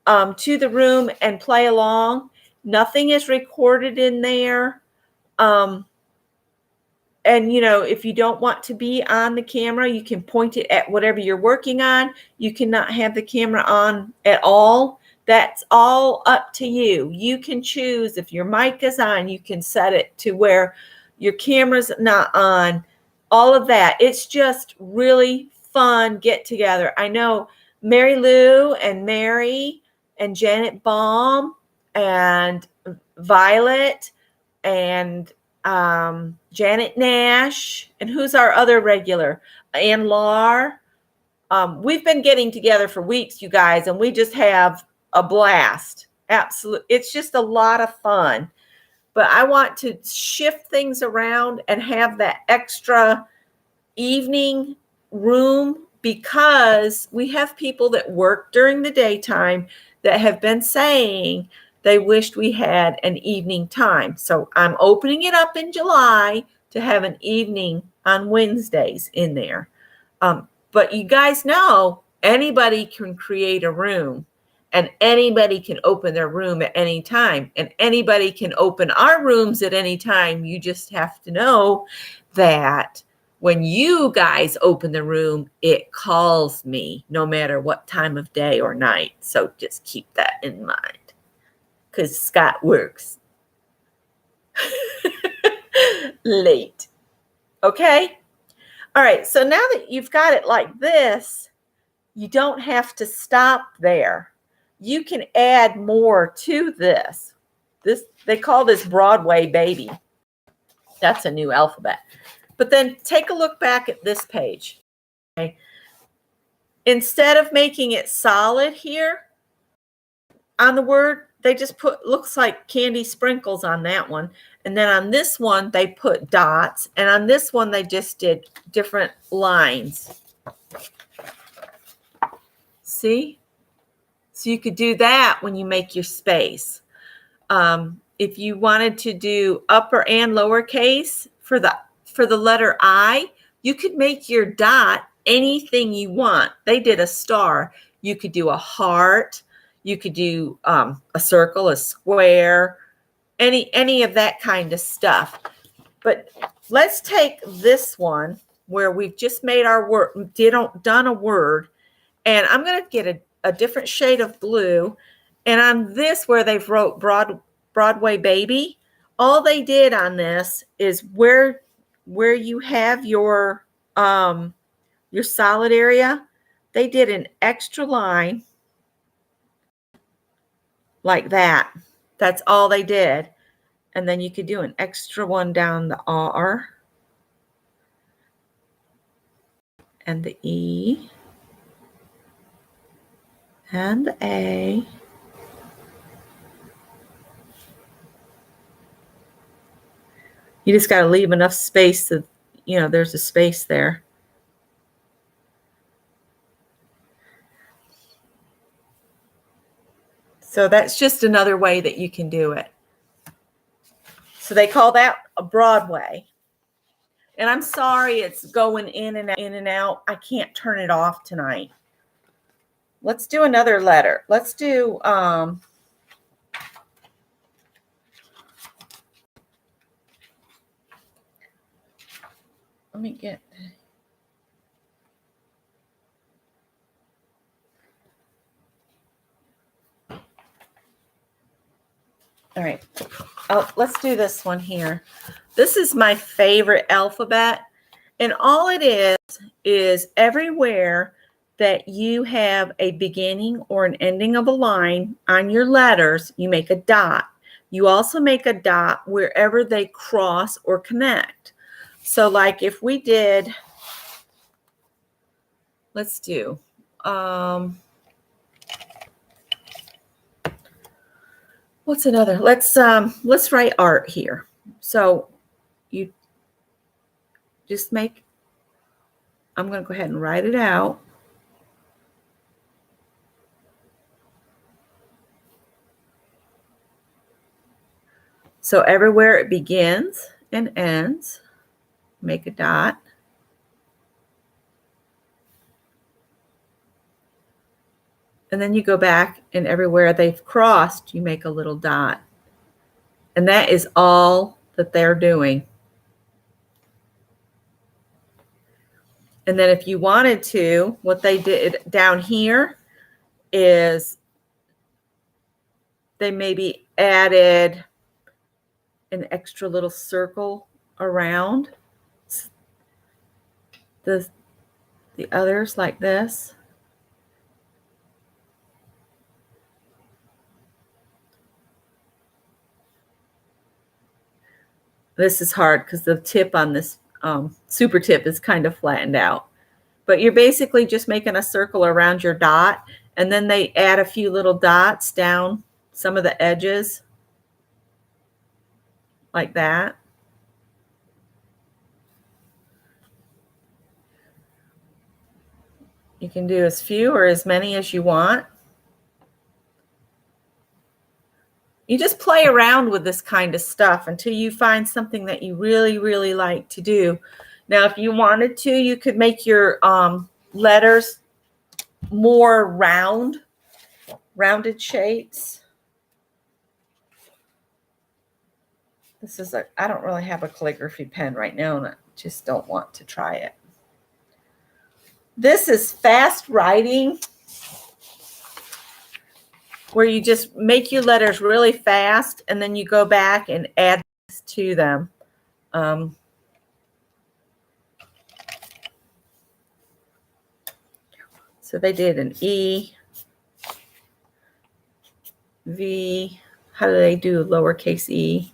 Speaker 1: to the room and play along. Nothing is recorded in there. And, if you don't want to be on the camera, you can point it at whatever you're working on. You cannot have the camera on at all. That's all up to you. You can choose if your mic is on, you can set it to where your camera's not on. All of that. It's just really fun get together. I know Mary Lou and Mary and Janet Baum and Violet and Janet Nash, and who's our other regular? Ann Lar. We've been getting together for weeks, you guys, and we just have a blast. Absolutely. It's just a lot of fun. But I want to shift things around and have that extra evening room because we have people that work during the daytime that have been saying they wished we had an evening time. So I'm opening it up in July to have an evening on Wednesdays in there. But you guys know anybody can create a room and anybody can open their room at any time. And anybody can open our rooms at any time. You just have to know that when you guys open the room, it calls me no matter what time of day or night. So just keep that in mind. Because Scott works late. Okay? All right. So now that you've got it like this, you don't have to stop there. You can add more to this. They call this Broadway Baby. That's a new alphabet. But then take a look back at this page. Okay? Instead of making it solid here on the word, they just put, looks like candy sprinkles on that one. And then on this one, they put dots. And on this one, they just did different lines. See? So you could do that when you make your space. If you wanted to do upper and lowercase for the letter I, you could make your dot anything you want. They did a star. You could do a heart. You could do a circle, a square, any of that kind of stuff. But let's take this one where we've just made our word, done a word, and I'm going to get a different shade of blue. And on this where they've wrote Broadway Baby, all they did on this is where you have your solid area, they did an extra line like that. That's all they did. And then you could do an extra one down the R and the E and the A. You just got to leave enough space that, there's a space there. So that's just another way that you can do it. So they call that a Broadway. And I'm sorry it's going in and out. I can't turn it off tonight. Let's do another letter. Let's do let me get all right. Let's do this one here. This is my favorite alphabet. And all it is everywhere that you have a beginning or an ending of a line on your letters, you make a dot. You also make a dot wherever they cross or connect. So like if we did, let's do, what's another? Let's write art here. So you just make, I'm going to go ahead and write it out. So everywhere it begins and ends, make a dot. And then you go back and everywhere they've crossed, you make a little dot. And that is all that they're doing. And then if you wanted to, what they did down here is they maybe added an extra little circle around the others like this. This is hard because the tip on this super tip is kind of flattened out. But you're basically just making a circle around your dot, and then they add a few little dots down some of the edges like that. You can do as few or as many as you want. You just play around with this kind of stuff until you find something that you really, really like to do. Now, if you wanted to, you could make your letters more rounded shapes. This is I don't really have a calligraphy pen right now, and I just don't want to try it. This is fast writing, where you just make your letters really fast, and then you go back and add to them. So they did an E, V. How do they do lowercase e?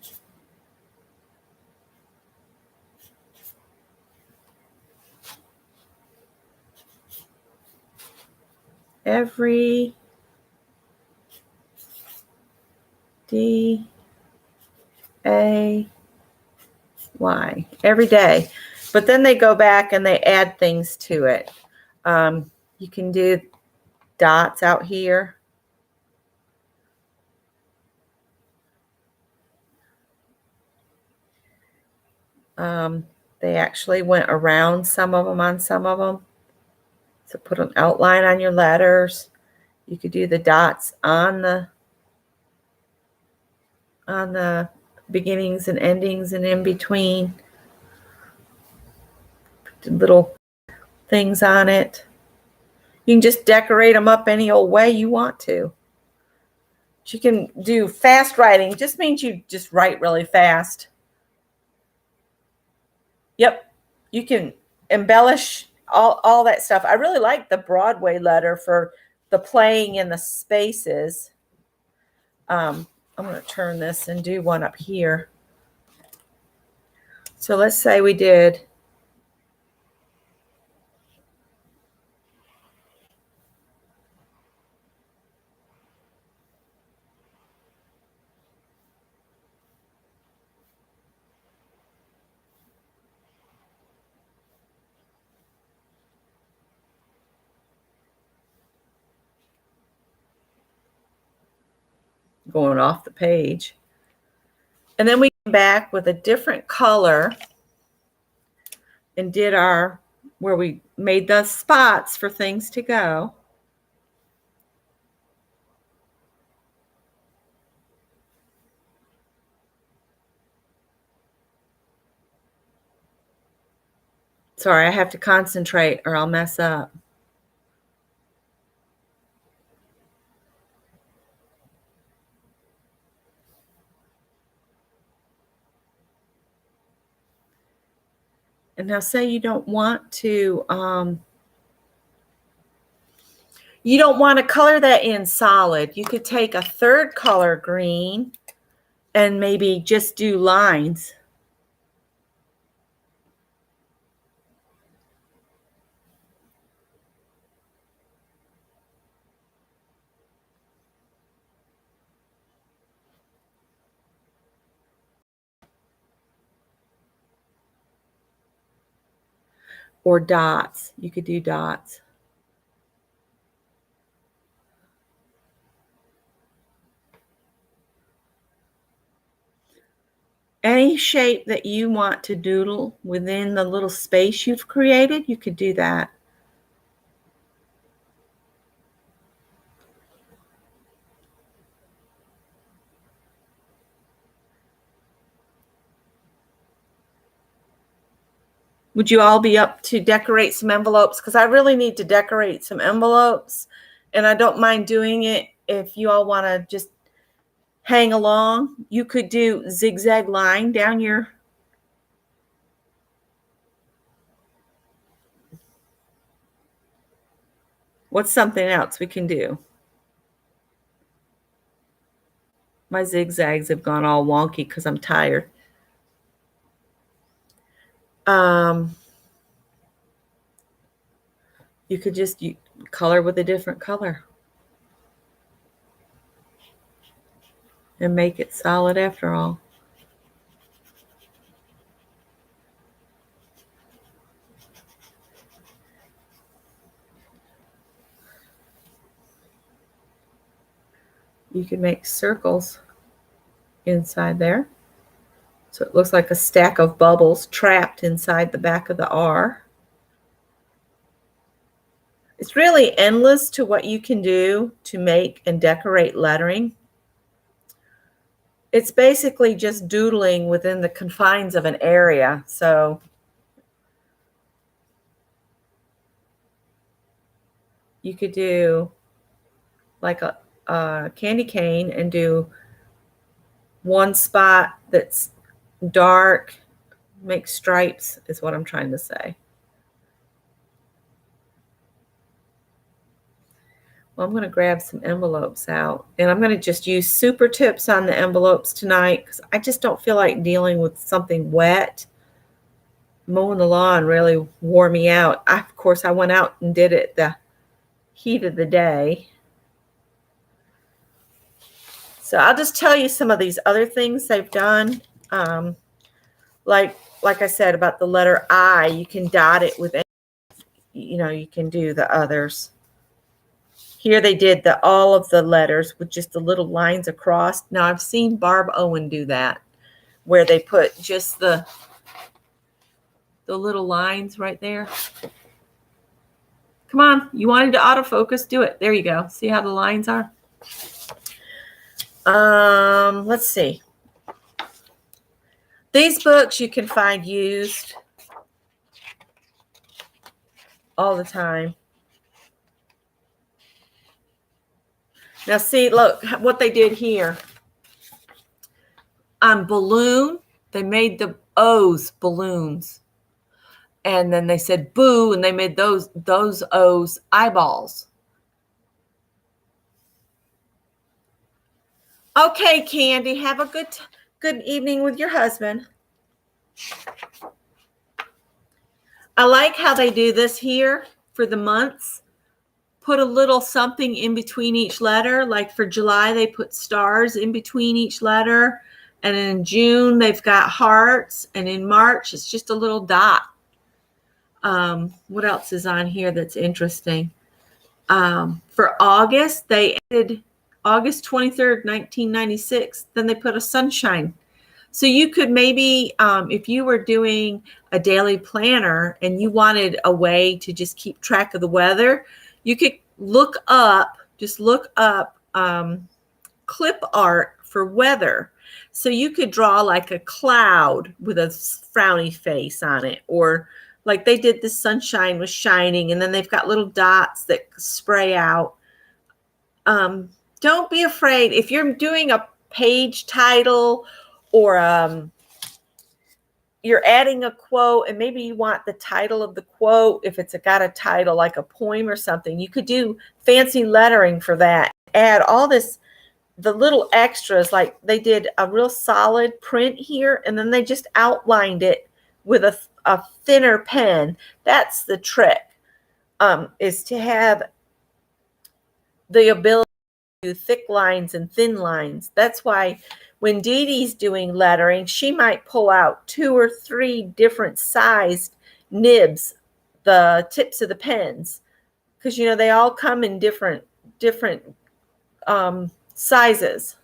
Speaker 1: Every D A Y every day. But then they go back and they add things to it. You can do dots out here. They actually went around some of them on some of them. So put an outline on your letters. You could do the dots on the beginnings and endings and in between. Put little things on it. You can just decorate them up any old way you want to. You can do fast writing. It just means you just write really fast. Yep. You can embellish all that stuff. I really like the Broadway letter for the playing in the spaces. I'm going to turn this and do one up here. So let's say we did going off the page. And then we came back with a different color and did where we made the spots for things to go. Sorry, I have to concentrate or I'll mess up. And now say you don't want to color that in solid. You could take a third color green and maybe just do lines. Or dots. You could do dots. Any shape that you want to doodle within the little space you've created, you could do that. Would you all be up to decorate some envelopes? Because I really need to decorate some envelopes, and I don't mind doing it if you all want to just hang along. You could do zigzag line down your... What's something else we can do? My zigzags have gone all wonky because I'm tired. You could just color with a different color and make it solid after all. You can make circles inside there. So it looks like a stack of bubbles trapped inside the back of the R. It's really endless to what you can do to make and decorate lettering. It's basically just doodling within the confines of an area. So you could do like a candy cane and do one spot that's dark, make stripes is what I'm trying to say. Well, I'm going to grab some envelopes out, and I'm going to just use super tips on the envelopes tonight because I just don't feel like dealing with something wet. Mowing the lawn really wore me out. Of course, I went out and did it the heat of the day. So I'll just tell you some of these other things they've done. Like I said about the letter I, you can dot it with, you can do the others. Here they did all of the letters with just the little lines across. Now I've seen Barb Owen do that, where they put just the little lines right there. Come on, you wanted to autofocus? Do it. There you go. See how the lines are? Let's see. These books you can find used all the time. Now see, look what they did here. On balloon, they made the O's balloons. And then they said boo, and they made those O's eyeballs. Okay, Candy, have a good evening with your husband. I like how they do this here for the months. Put a little something in between each letter. Like for July, they put stars in between each letter. And in June, they've got hearts. And in March, it's just a little dot. What else is on here that's interesting? For August, they added August 23rd, 1996. Then they put a sunshine. So you could maybe, if you were doing a daily planner and you wanted a way to just keep track of the weather, you could look up clip art for weather. So you could draw like a cloud with a frowny face on it, or like they did, the sunshine was shining and then they've got little dots that spray out. Don't be afraid. If you're doing a page title or you're adding a quote and maybe you want the title of the quote, if it's got a title like a poem or something, you could do fancy lettering for that. Add all this, the little extras, like they did a real solid print here and then they just outlined it with a thinner pen. That's the trick, is to have the ability to do thick lines and thin lines. That's why when Dee Dee's doing lettering, she might pull out 2 or 3 different sized nibs, the tips of the pens, because they all come in different sizes.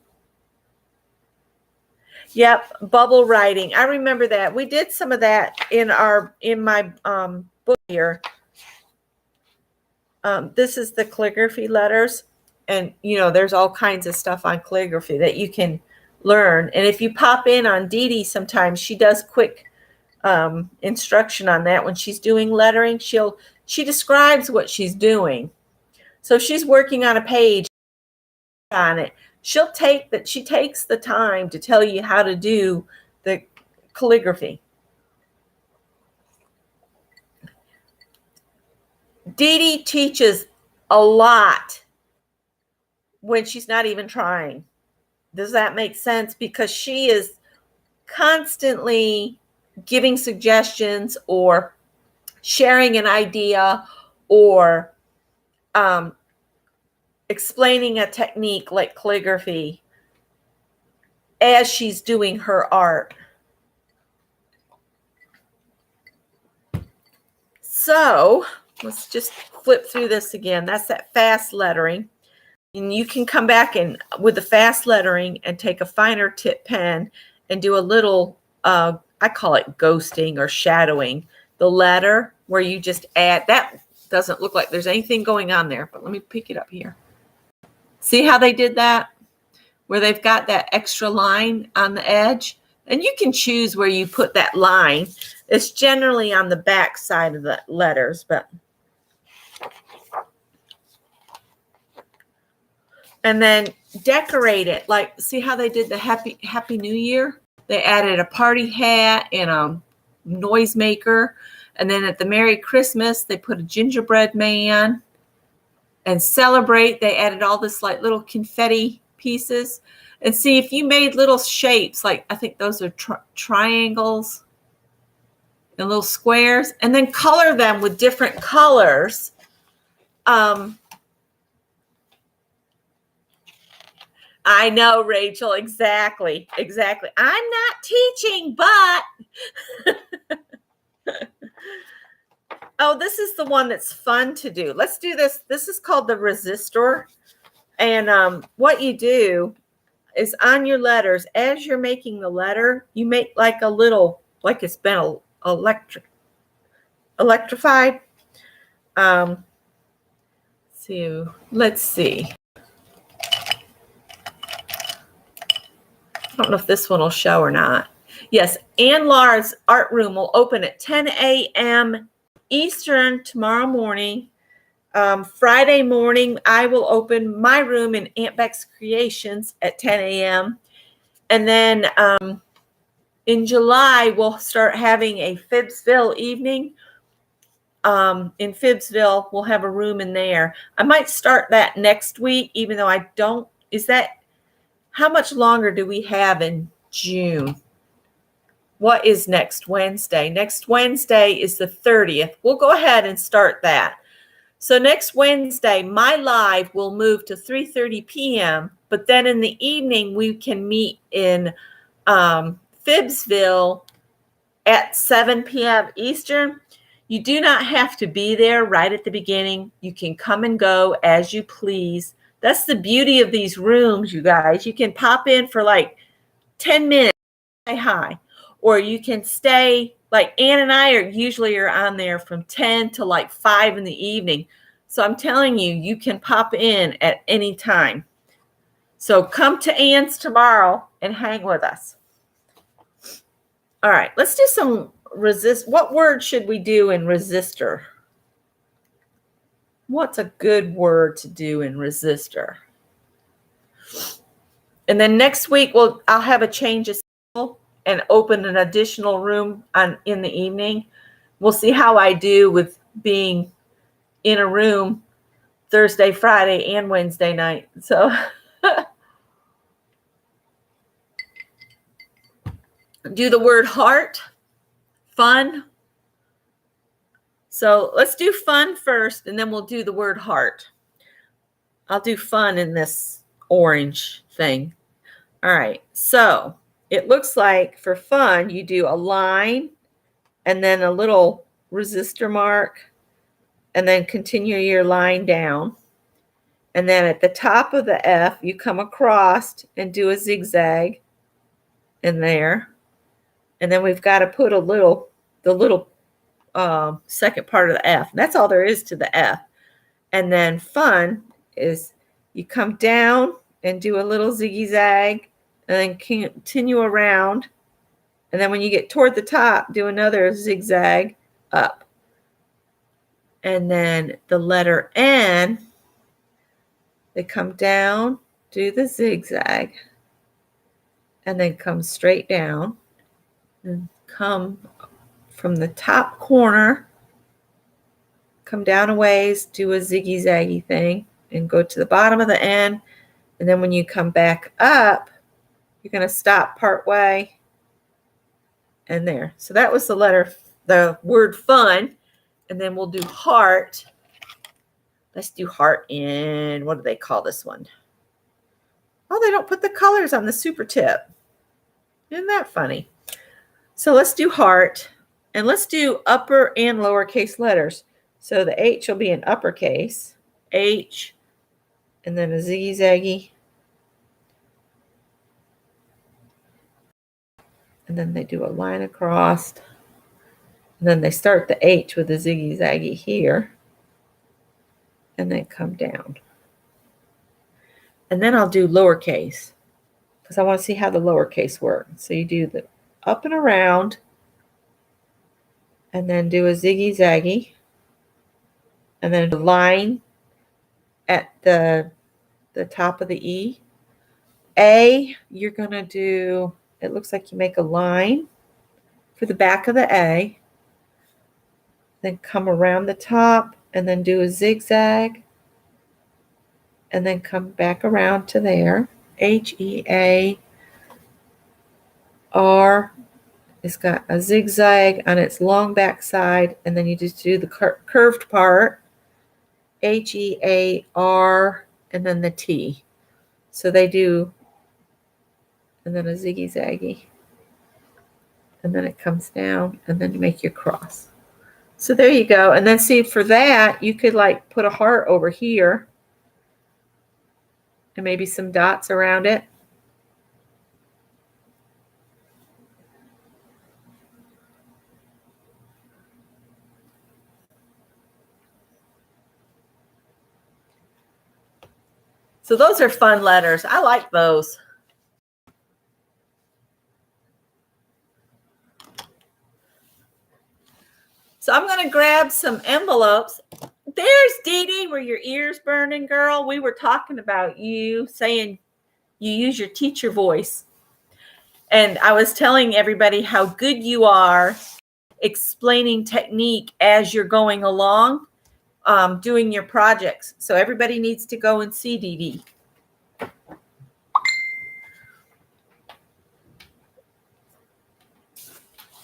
Speaker 1: Yep, bubble writing. I remember that. We did some of that in my book here. This is the calligraphy letters, and there's all kinds of stuff on calligraphy that you can learn. And if you pop in on Dee Dee, sometimes she does quick instruction on that. When she's doing lettering, she describes what she's doing. So if she's working on a page on it, she takes the time to tell you how to do the calligraphy. Dee Dee teaches a lot when she's not even trying. Does that make sense? Because she is constantly giving suggestions or sharing an idea or explaining a technique like calligraphy as she's doing her art. So let's just flip through this again. That's that fast lettering. And you can come back and with the fast lettering and take a finer tip pen and do a little, I call it ghosting or shadowing the letter, where you just add, that doesn't look like there's anything going on there, but let me pick it up here. See how they did that? Where they've got that extra line on the edge? And you can choose where you put that line. It's generally on the back side of the letters, but. And then decorate it. Like, see how they did the Happy New Year? They added a party hat and a noisemaker. And then at the Merry Christmas, they put a gingerbread man. And celebrate, they added all this like little confetti pieces. And see, if you made little shapes, like I think those are triangles and little squares, and then color them with different colors. I know, Rachel, exactly. I'm not teaching, but oh, this is the one that's fun to do. Let's do this. This is called the resistor. And what you do is on your letters, as you're making the letter, you make like a little, like it's been electrified. So let's see. I don't know if this one will show or not. Yes, Ann Laura's art room will open at 10 a.m. Eastern tomorrow morning. Friday morning, I will open my room in Aunt Beck's Creations at 10 a.m. And then in July, we'll start having a Phibbsville evening. In Phibbsville, we'll have a room in there. I might start that next week, even though I don't. How much longer do we have in June? What is next Wednesday? Next Wednesday is the 30th. We'll go ahead and start that. So next Wednesday, my live will move to 3:30 p.m. But then in the evening, we can meet in Phibbsville at 7 p.m. Eastern. You do not have to be there right at the beginning. You can come and go as you please. That's the beauty of these rooms, you guys. You can pop in for like 10 minutes, say hi, or you can stay. Like Ann and I usually are on there from 10 to like 5 in the evening. So I'm telling you, you can pop in at any time. So come to Ann's tomorrow and hang with us. All right, let's do some resist. What word should we do in resistor? What's a good word to do in resistor? And then next week, I'll have a change of schedule and open an additional room in the evening. We'll see how I do with being in a room Thursday, Friday, and Wednesday night. So do the word heart, fun. So let's do fun first, and then we'll do the word heart. I'll do fun in this orange thing. All right. So it looks like for fun, you do a line and then a little resistor mark, and then continue your line down. And then at the top of the F, you come across and do a zigzag in there. And then we've got to put the little second part of the F. That's all there is to the F. And then fun is you come down and do a little zigzag and then continue around. And then when you get toward the top, do another zigzag up. And then the letter N, they come down, do the zigzag, and then come straight down and come from the top corner, come down a ways, do a ziggy-zaggy thing, and go to the bottom of the N. And then when you come back up, you're going to stop part way and there. So that was the word fun. And then we'll do heart. Let's do heart in, what do they call this one? Oh, they don't put the colors on the super tip. Isn't that funny? So let's do heart, and let's do upper and lowercase letters. So the H will be in uppercase, H, and then a ziggy-zaggy. And then they do a line across. And then they start the H with a ziggy-zaggy here. And then come down. And then I'll do lowercase because I want to see how the lowercase works. So you do the up and around and then do a ziggy-zaggy and then a line at the top of the E. A, you're going to do, it looks like you make a line for the back of the A, then come around the top and then do a zigzag and then come back around to there. H-E-A-R. It's got a zigzag on its long back side, and then you just do the curved part. H-E-A-R, and then the T. So they do, and then a ziggy-zaggy. And then it comes down, and then you make your cross. So there you go. And then see, for that, you could like put a heart over here and maybe some dots around it. So those are fun letters. I like those. So I'm going to grab some envelopes. There's Dee Dee, where your ears burning, girl. We were talking about you, saying you use your teacher voice. And I was telling everybody how good you are explaining technique as you're going along, doing your projects. So everybody needs to go and see Dee Dee.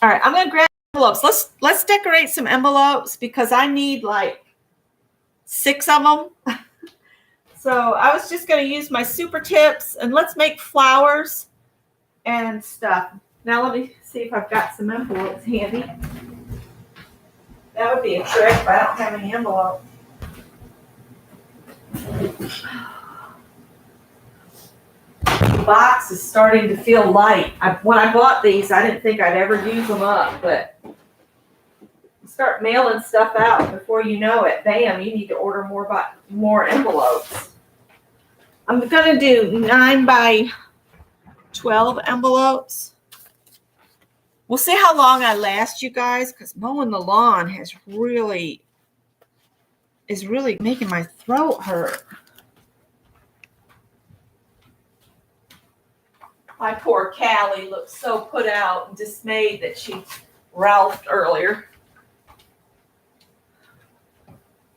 Speaker 1: All right, I'm going to grab envelopes. Let's decorate some envelopes because I need like 6 of them. So I was just going to use my super tips, and let's make flowers and stuff. Now let me see if I've got some envelopes handy. That would be a trick if I don't have any envelopes. box is starting to feel light. When I bought these, I didn't think I'd ever use them up, but start mailing stuff out before you know it. Bam, you need to order more envelopes. I'm going to do 9 by 12 envelopes. We'll see how long I last, you guys, because mowing the lawn is really making my throat hurt. My poor Callie looks so put out and dismayed that she ralphed earlier.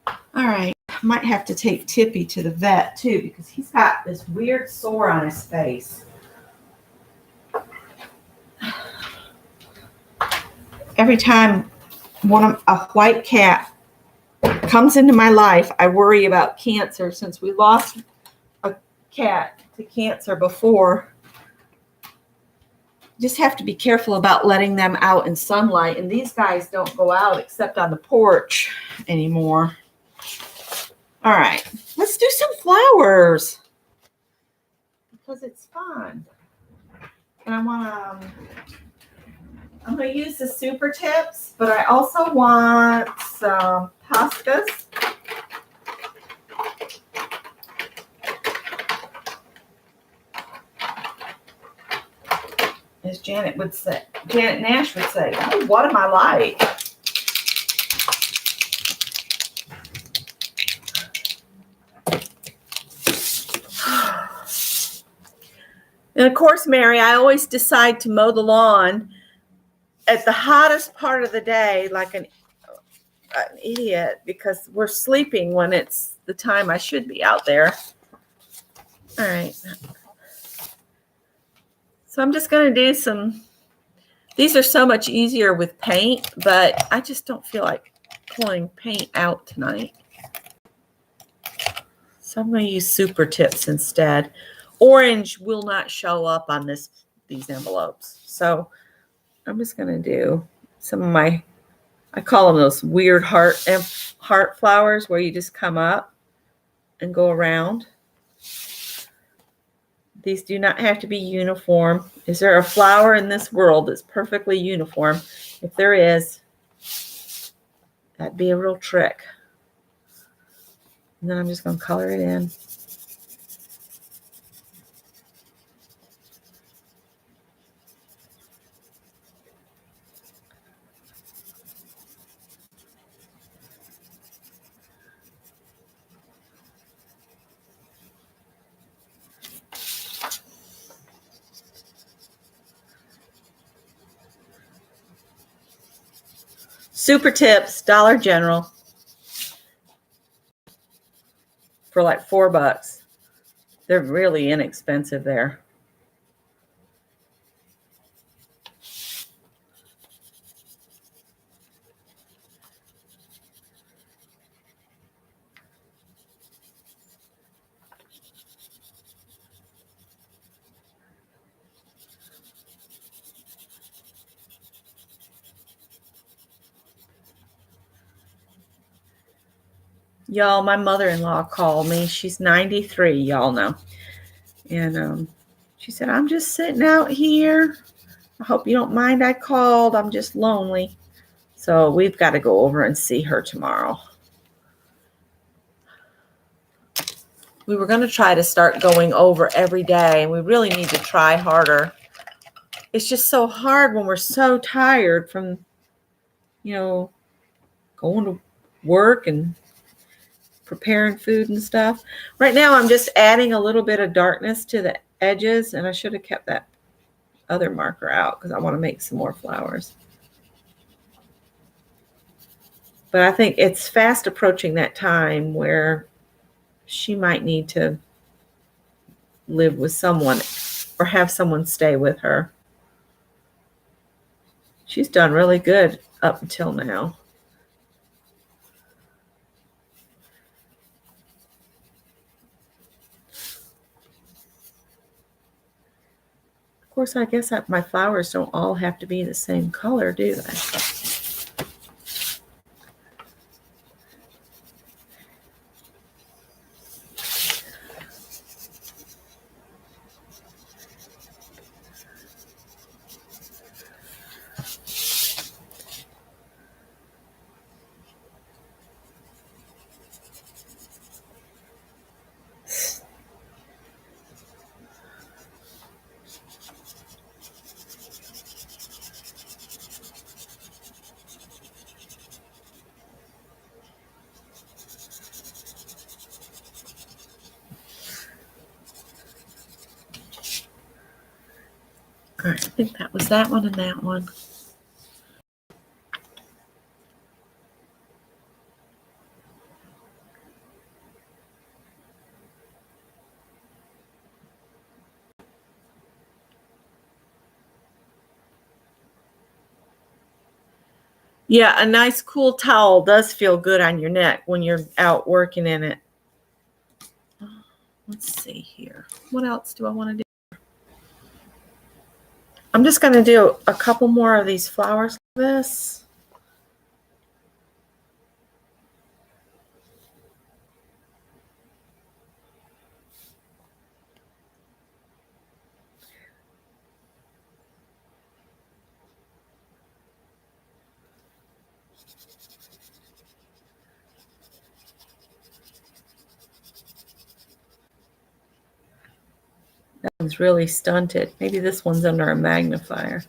Speaker 1: All right, I might have to take Tippy to the vet too because he's got this weird sore on his face. Every time a white cat comes into my life, I worry about cancer since we lost a cat to cancer before. Just have to be careful about letting them out in sunlight, and these guys don't go out except on the porch anymore. All right, let's do some flowers because it's fun. And I'm going to use the super tips, but I also want some Poscas. As Janet Nash would say, oh, what am I like? And of course, Mary, I always decide to mow the lawn at the hottest part of the day, like an idiot, because we're sleeping when it's the time I should be out there. All right. So I'm just going to do these are so much easier with paint, but I just don't feel like pulling paint out tonight. So I'm going to use super tips instead. Orange will not show up on these envelopes. So I'm just going to do some of I call them those weird heart flowers where you just come up and go around. These do not have to be uniform. Is there a flower in this world that's perfectly uniform? If there is, that'd be a real trick. And then I'm just going to color it in. Super tips, Dollar General for like $4. They're really inexpensive there. Y'all, my mother-in-law called me. She's 93, y'all know. And she said, I'm just sitting out here. I hope you don't mind I called. I'm just lonely. So we've got to go over and see her tomorrow. We were going to try to start going over every day, and we really need to try harder. It's just so hard when we're so tired from, going to work and preparing food and stuff. Right now, I'm just adding a little bit of darkness to the edges, and I should have kept that other marker out because I want to make some more flowers. But I think it's fast approaching that time where she might need to live with someone or have someone stay with her. She's done really good up until now. Of course, I guess my flowers don't all have to be the same color, do they? All right, I think that was that one and that one. Yeah, a nice cool towel does feel good on your neck when you're out working in it. Let's see here. What else do I want to do? I'm just going to do a couple more of these flowers like this. That one's really stunted. Maybe this one's under a magnifier.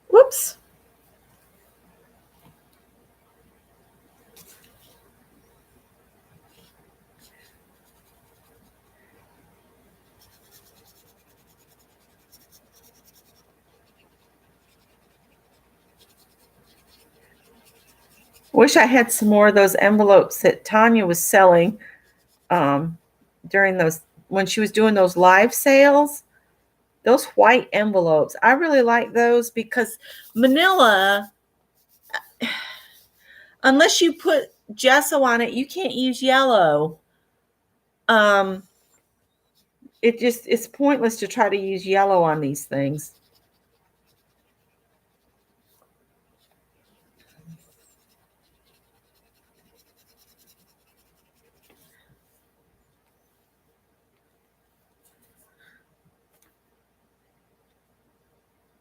Speaker 1: Whoops. Wish I had some more of those envelopes that Tanya was selling during those, when she was doing those live sales. Those white envelopes, I really like those because manila, unless you put gesso on it, you can't use yellow. It's pointless to try to use yellow on these things.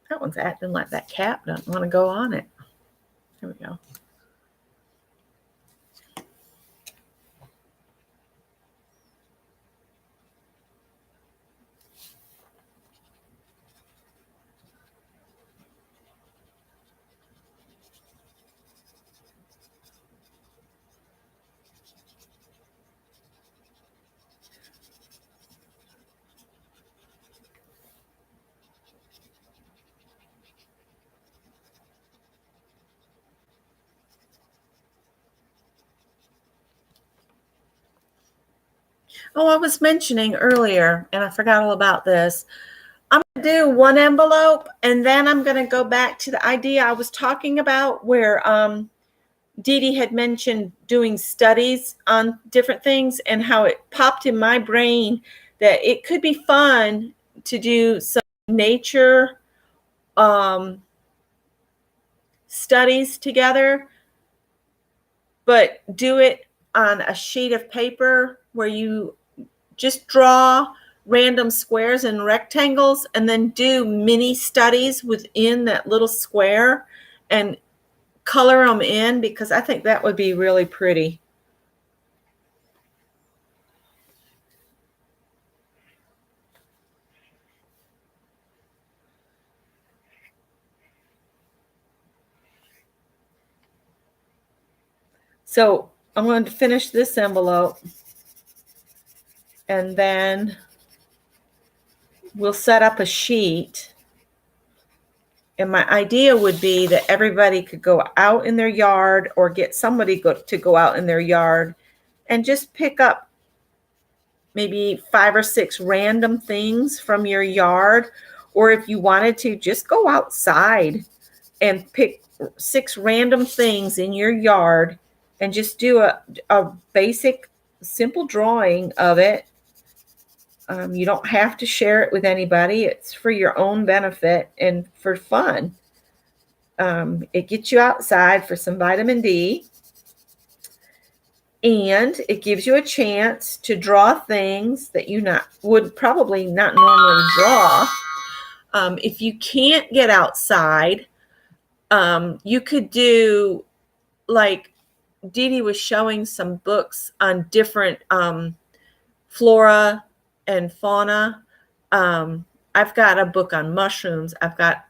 Speaker 1: That one's acting like that cap doesn't want to go on it. There we go. Oh, I was mentioning earlier, and I forgot all about this. I'm going to do one envelope, and then I'm going to go back to the idea I was talking about where Dee Dee had mentioned doing studies on different things and how it popped in my brain that it could be fun to do some nature studies together, but do it on a sheet of paper where you just draw random squares and rectangles and then do mini studies within that little square and color them in, because I think that would be really pretty. So I'm going to finish this envelope and then we'll set up a sheet. And my idea would be that everybody could go out in their yard or get somebody to go out in their yard and just pick up maybe 5 or 6 random things from your yard. Or if you wanted to, just go outside and pick 6 random things in your yard and just do a basic, simple drawing of it. You don't have to share it with anybody. It's for your own benefit and for fun. It gets you outside for some vitamin D. And it gives you a chance to draw things that you would probably not normally draw. If you can't get outside, you could do, like Dee Dee was showing some books on different flora and fauna. I've got a book on mushrooms. I've got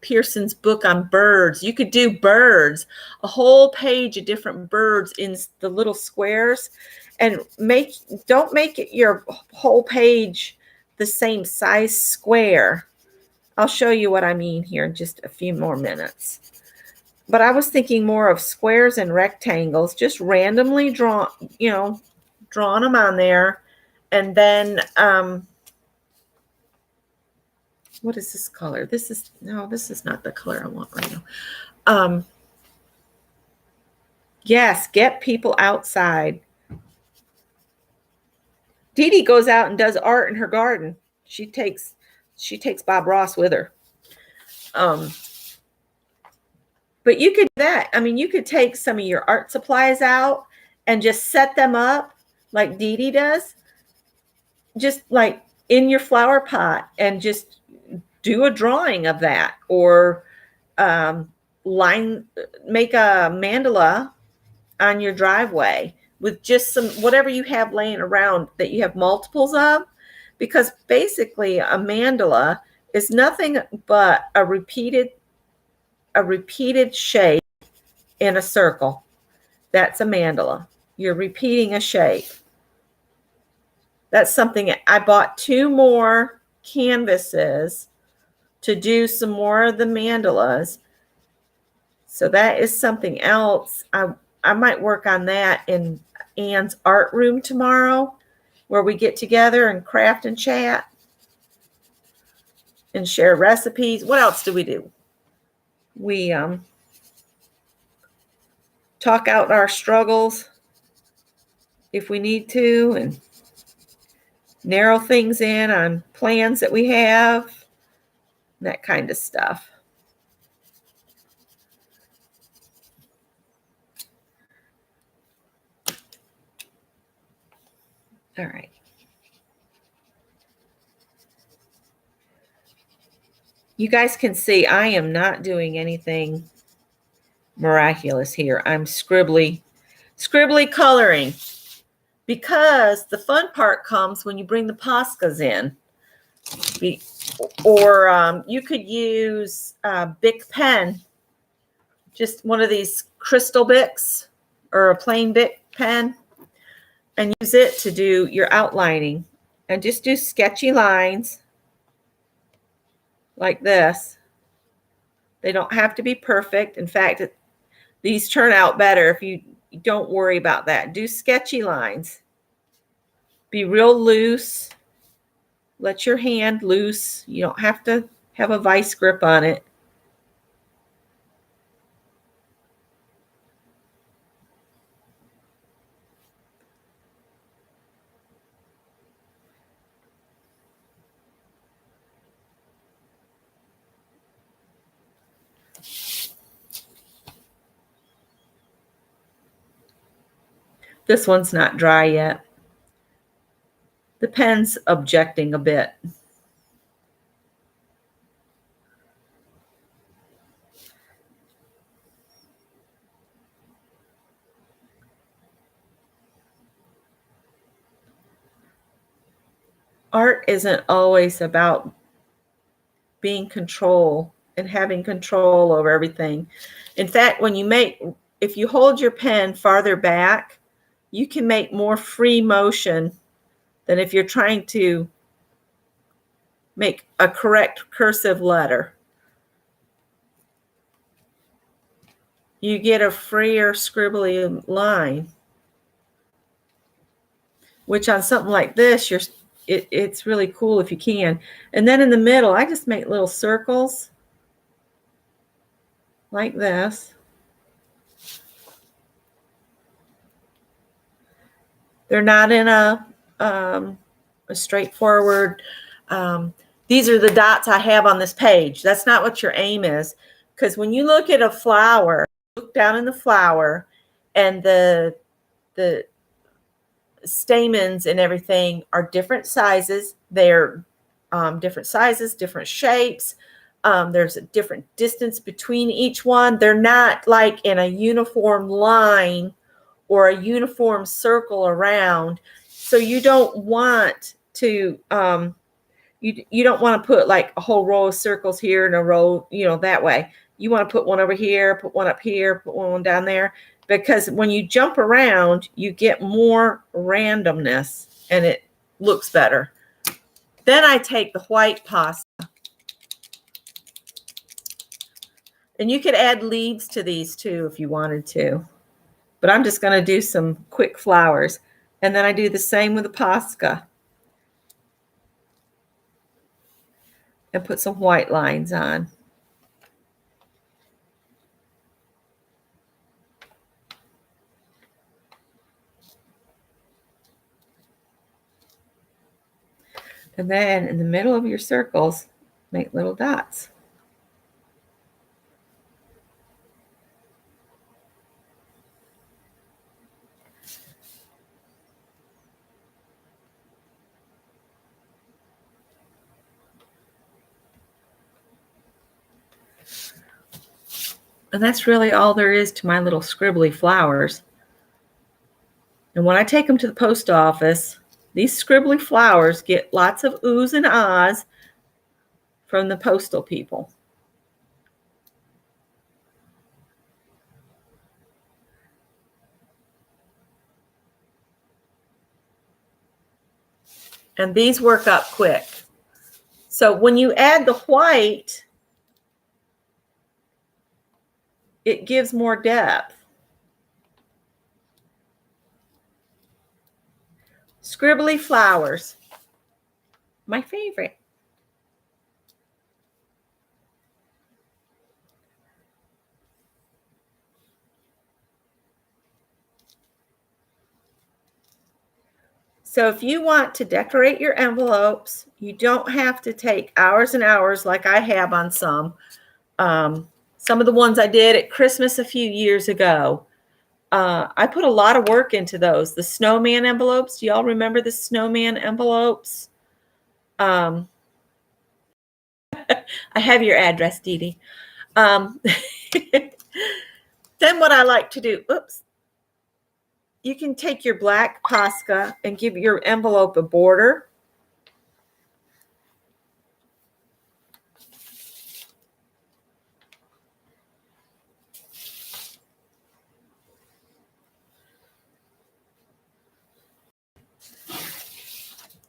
Speaker 1: Pearson's book on birds. You could do birds, a whole page of different birds in the little squares, and don't make it your whole page the same size square. I'll show you what I mean here in just a few more minutes. But I was thinking more of squares and rectangles, just randomly drawing them on there. And then, what is this color? This is not the color I want right now. Yes, get people outside. Dee Dee goes out and does art in her garden. She takes Bob Ross with her. But you could do that. I mean, you could take some of your art supplies out and just set them up like Dee Dee does, just like in your flower pot, and just do a drawing of that, or make a mandala on your driveway with just some whatever you have laying around that you have multiples of, because basically a mandala is nothing but a repeated shape in a circle. That's a mandala. You're repeating a shape. That's something. I bought 2 more canvases to do some more of the mandalas. So that is something else. I might work on that in Anne's art room tomorrow, where we get together and craft and chat and share recipes. What else do we do? We talk out our struggles if we need to, and narrow things in on plans that we have, that kind of stuff. All right. You guys can see I am not doing anything miraculous here. I'm scribbly coloring, because the fun part comes when you bring the Poscas in. Or you could use a Bic pen, just one of these crystal Bics or a plain Bic pen, and use it to do your outlining, and just do sketchy lines like this. They don't have to be perfect. In fact, these turn out better if you don't worry about that. Do sketchy lines. Be real loose. Let your hand loose. You don't have to have a vice grip on it. This one's not dry yet. The pen's objecting a bit. Art isn't always about being control and having control over everything. In fact, if you hold your pen farther back, you can make more free motion than if you're trying to make a correct cursive letter. You get a freer scribbly line, which on something like this, it's really cool if you can. And then in the middle, I just make little circles like this. They're not in a straightforward, these are the dots I have on this page. That's not what your aim is. Because when you look at a flower, look down in the flower, and the stamens and everything are different sizes. They're different sizes, different shapes. There's a different distance between each one. They're not like in a uniform line or a uniform circle around. So you don't want to you don't want to put like a whole row of circles here and a row, that way. You want to put one over here, put one up here, put one down there, because when you jump around, you get more randomness and it looks better. Then I take the white pasta, and you could add leaves to these too if you wanted to, but I'm just going to do some quick flowers. And then I do the same with the pasta and put some white lines on. And then in the middle of your circles, make little dots. And that's really all there is to my little scribbly flowers. And when I take them to the post office, these scribbly flowers get lots of oohs and ahs from the postal people. And these work up quick. So when you add the white, it gives more depth. Scribbly flowers, my favorite. So if you want to decorate your envelopes, you don't have to take hours and hours like I have on some. Some of the ones I did at Christmas a few years ago. I put a lot of work into those. The snowman envelopes. Do y'all remember the snowman envelopes? I have your address, Dee Dee. Then what I like to do, you can take your black Posca and give your envelope a border.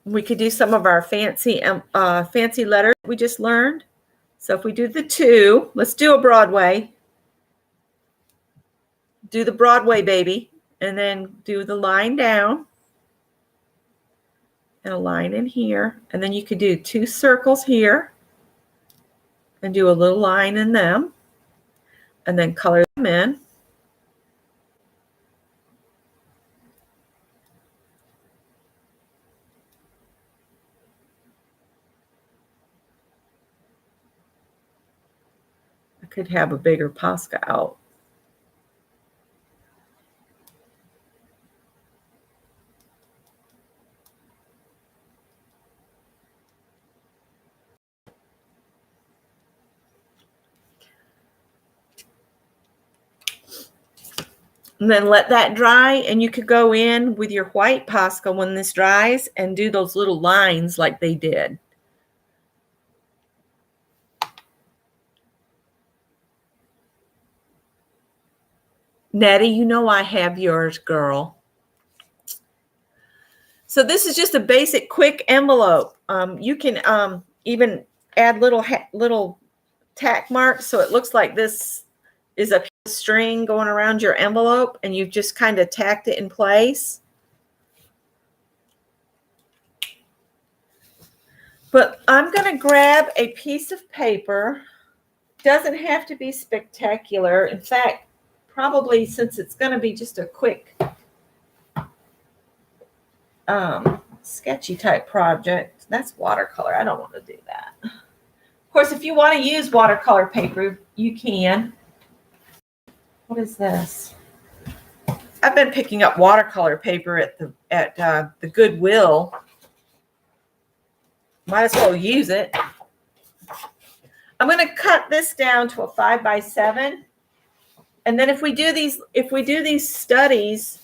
Speaker 1: We could do some of our fancy letters we just learned. So if we do the 2, let's do a Broadway. Do the Broadway, baby. And then do the line down. And a line in here. And then you could do 2 circles here. And do a little line in them. And then color them in. I could have a bigger Posca out. And then let that dry, and you could go in with your white Posca when this dries and do those little lines like they did. Nettie, you know I have yours, girl. So this is just a basic quick envelope. You can even add little tack marks so it looks like this is a string going around your envelope and you've just kind of tacked it in place. But I'm going to grab a piece of paper. Doesn't have to be spectacular. In fact, probably since it's going to be just a quick sketchy type project, that's watercolor. I don't want to do that. Of course, if you want to use watercolor paper, you can. What is this? I've been picking up watercolor paper at the Goodwill. Might as well use it. I'm going to cut this down to a 5x7. And then if we do these studies,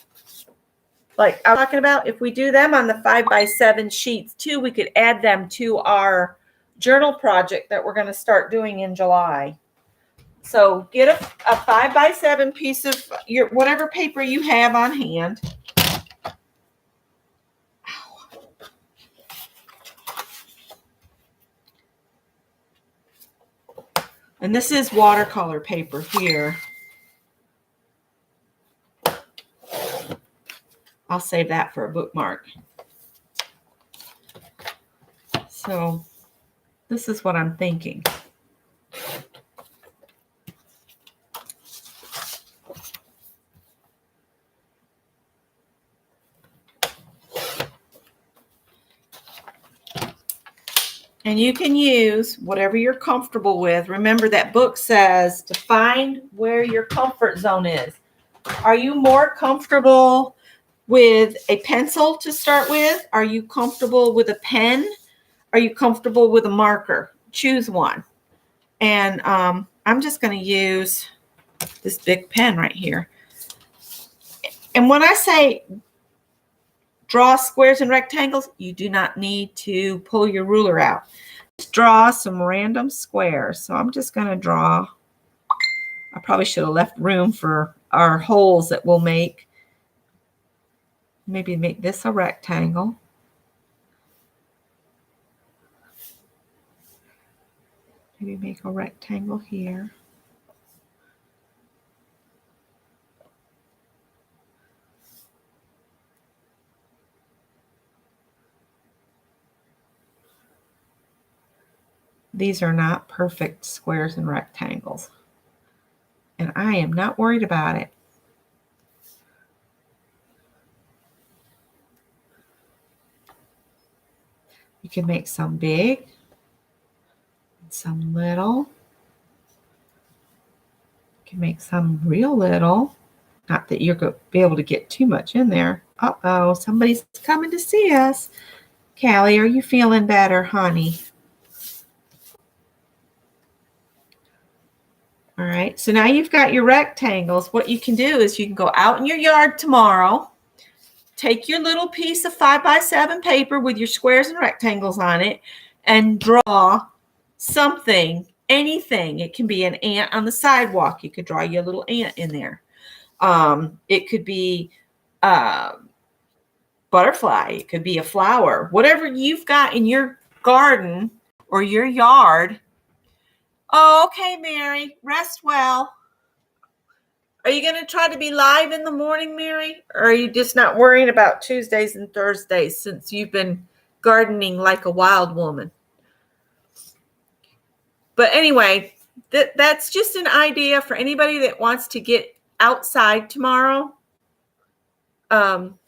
Speaker 1: like I'm talking about, if we do them on the 5x7 sheets too, we could add them to our journal project that we're going to start doing in July. So get a 5x7 piece of your whatever paper you have on hand. And this is watercolor paper here. I'll save that for a bookmark. So this is what I'm thinking. And you can use whatever you're comfortable with. Remember that book says to find where your comfort zone is. Are you more comfortable with a pencil to start with? Are you comfortable with a pen? Are you comfortable with a marker? Choose one. And I'm just going to use this big pen right here. And when I say draw squares and rectangles, you do not need to pull your ruler out. Just draw some random squares. So I'm just going to draw. I probably should have left room for our holes that we'll make. Maybe make this a rectangle. Maybe make a rectangle here. These are not perfect squares and rectangles. And I am not worried about it. You can make some big, some little. You can make some real little. Not that you're going to be able to get too much in there. Uh-oh, somebody's coming to see us. Callie, are you feeling better, honey? All right, so now you've got your rectangles. What you can do is you can go out in your yard tomorrow, take your little piece of 5x7 paper with your squares and rectangles on it, and draw something, anything. It can be an ant on the sidewalk. You could draw your little ant in there. It could be a butterfly. It could be a flower. Whatever you've got in your garden or your yard. Oh, okay, Mary. Rest well. Are you going to try to be live in the morning, Mary? Or are you just not worrying about Tuesdays and Thursdays since you've been gardening like a wild woman? But anyway, that's just an idea for anybody that wants to get outside tomorrow. I'm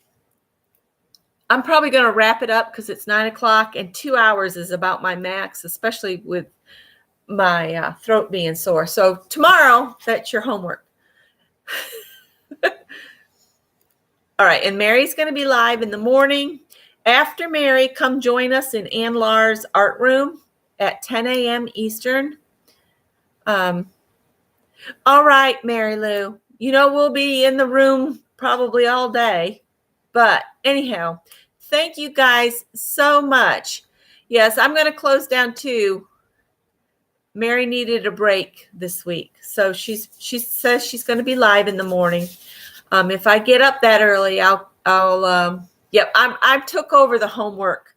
Speaker 1: probably going to wrap it up because it's 9 o'clock and 2 hours is about my max, especially with my throat being sore. So tomorrow, that's your homework. All right. And Mary's going to be live in the morning. After Mary, come join us in Ann Lahr's art room at 10 a.m. Eastern. All right, Mary Lou. You know, we'll be in the room probably all day. But anyhow, thank you guys so much. Yes, I'm going to close down too. Mary needed a break this week. So she says she's going to be live in the morning. If I get up that early, I took over the homework.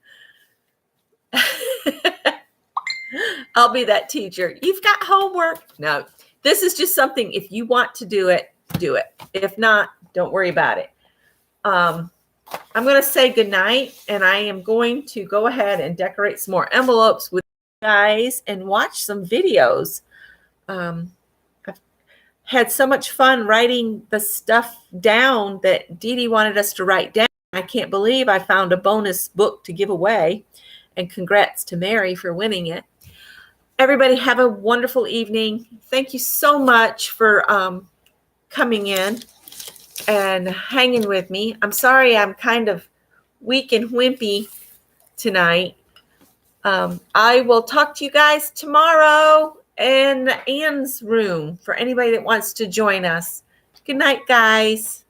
Speaker 1: I'll be that teacher. You've got homework. No, this is just something. If you want to do it, do it. If not, don't worry about it. I'm going to say goodnight, and I am going to go ahead and decorate some more envelopes with you guys and watch some videos. I've had so much fun writing the stuff down that Dee Dee wanted us to write down. I can't believe I found a bonus book to give away. And congrats to Mary for winning it. Everybody have a wonderful evening. Thank you so much for coming in and hanging with me. I'm sorry I'm kind of weak and wimpy tonight. I will talk to you guys tomorrow in Anne's room for anybody that wants to join us. Good night, guys.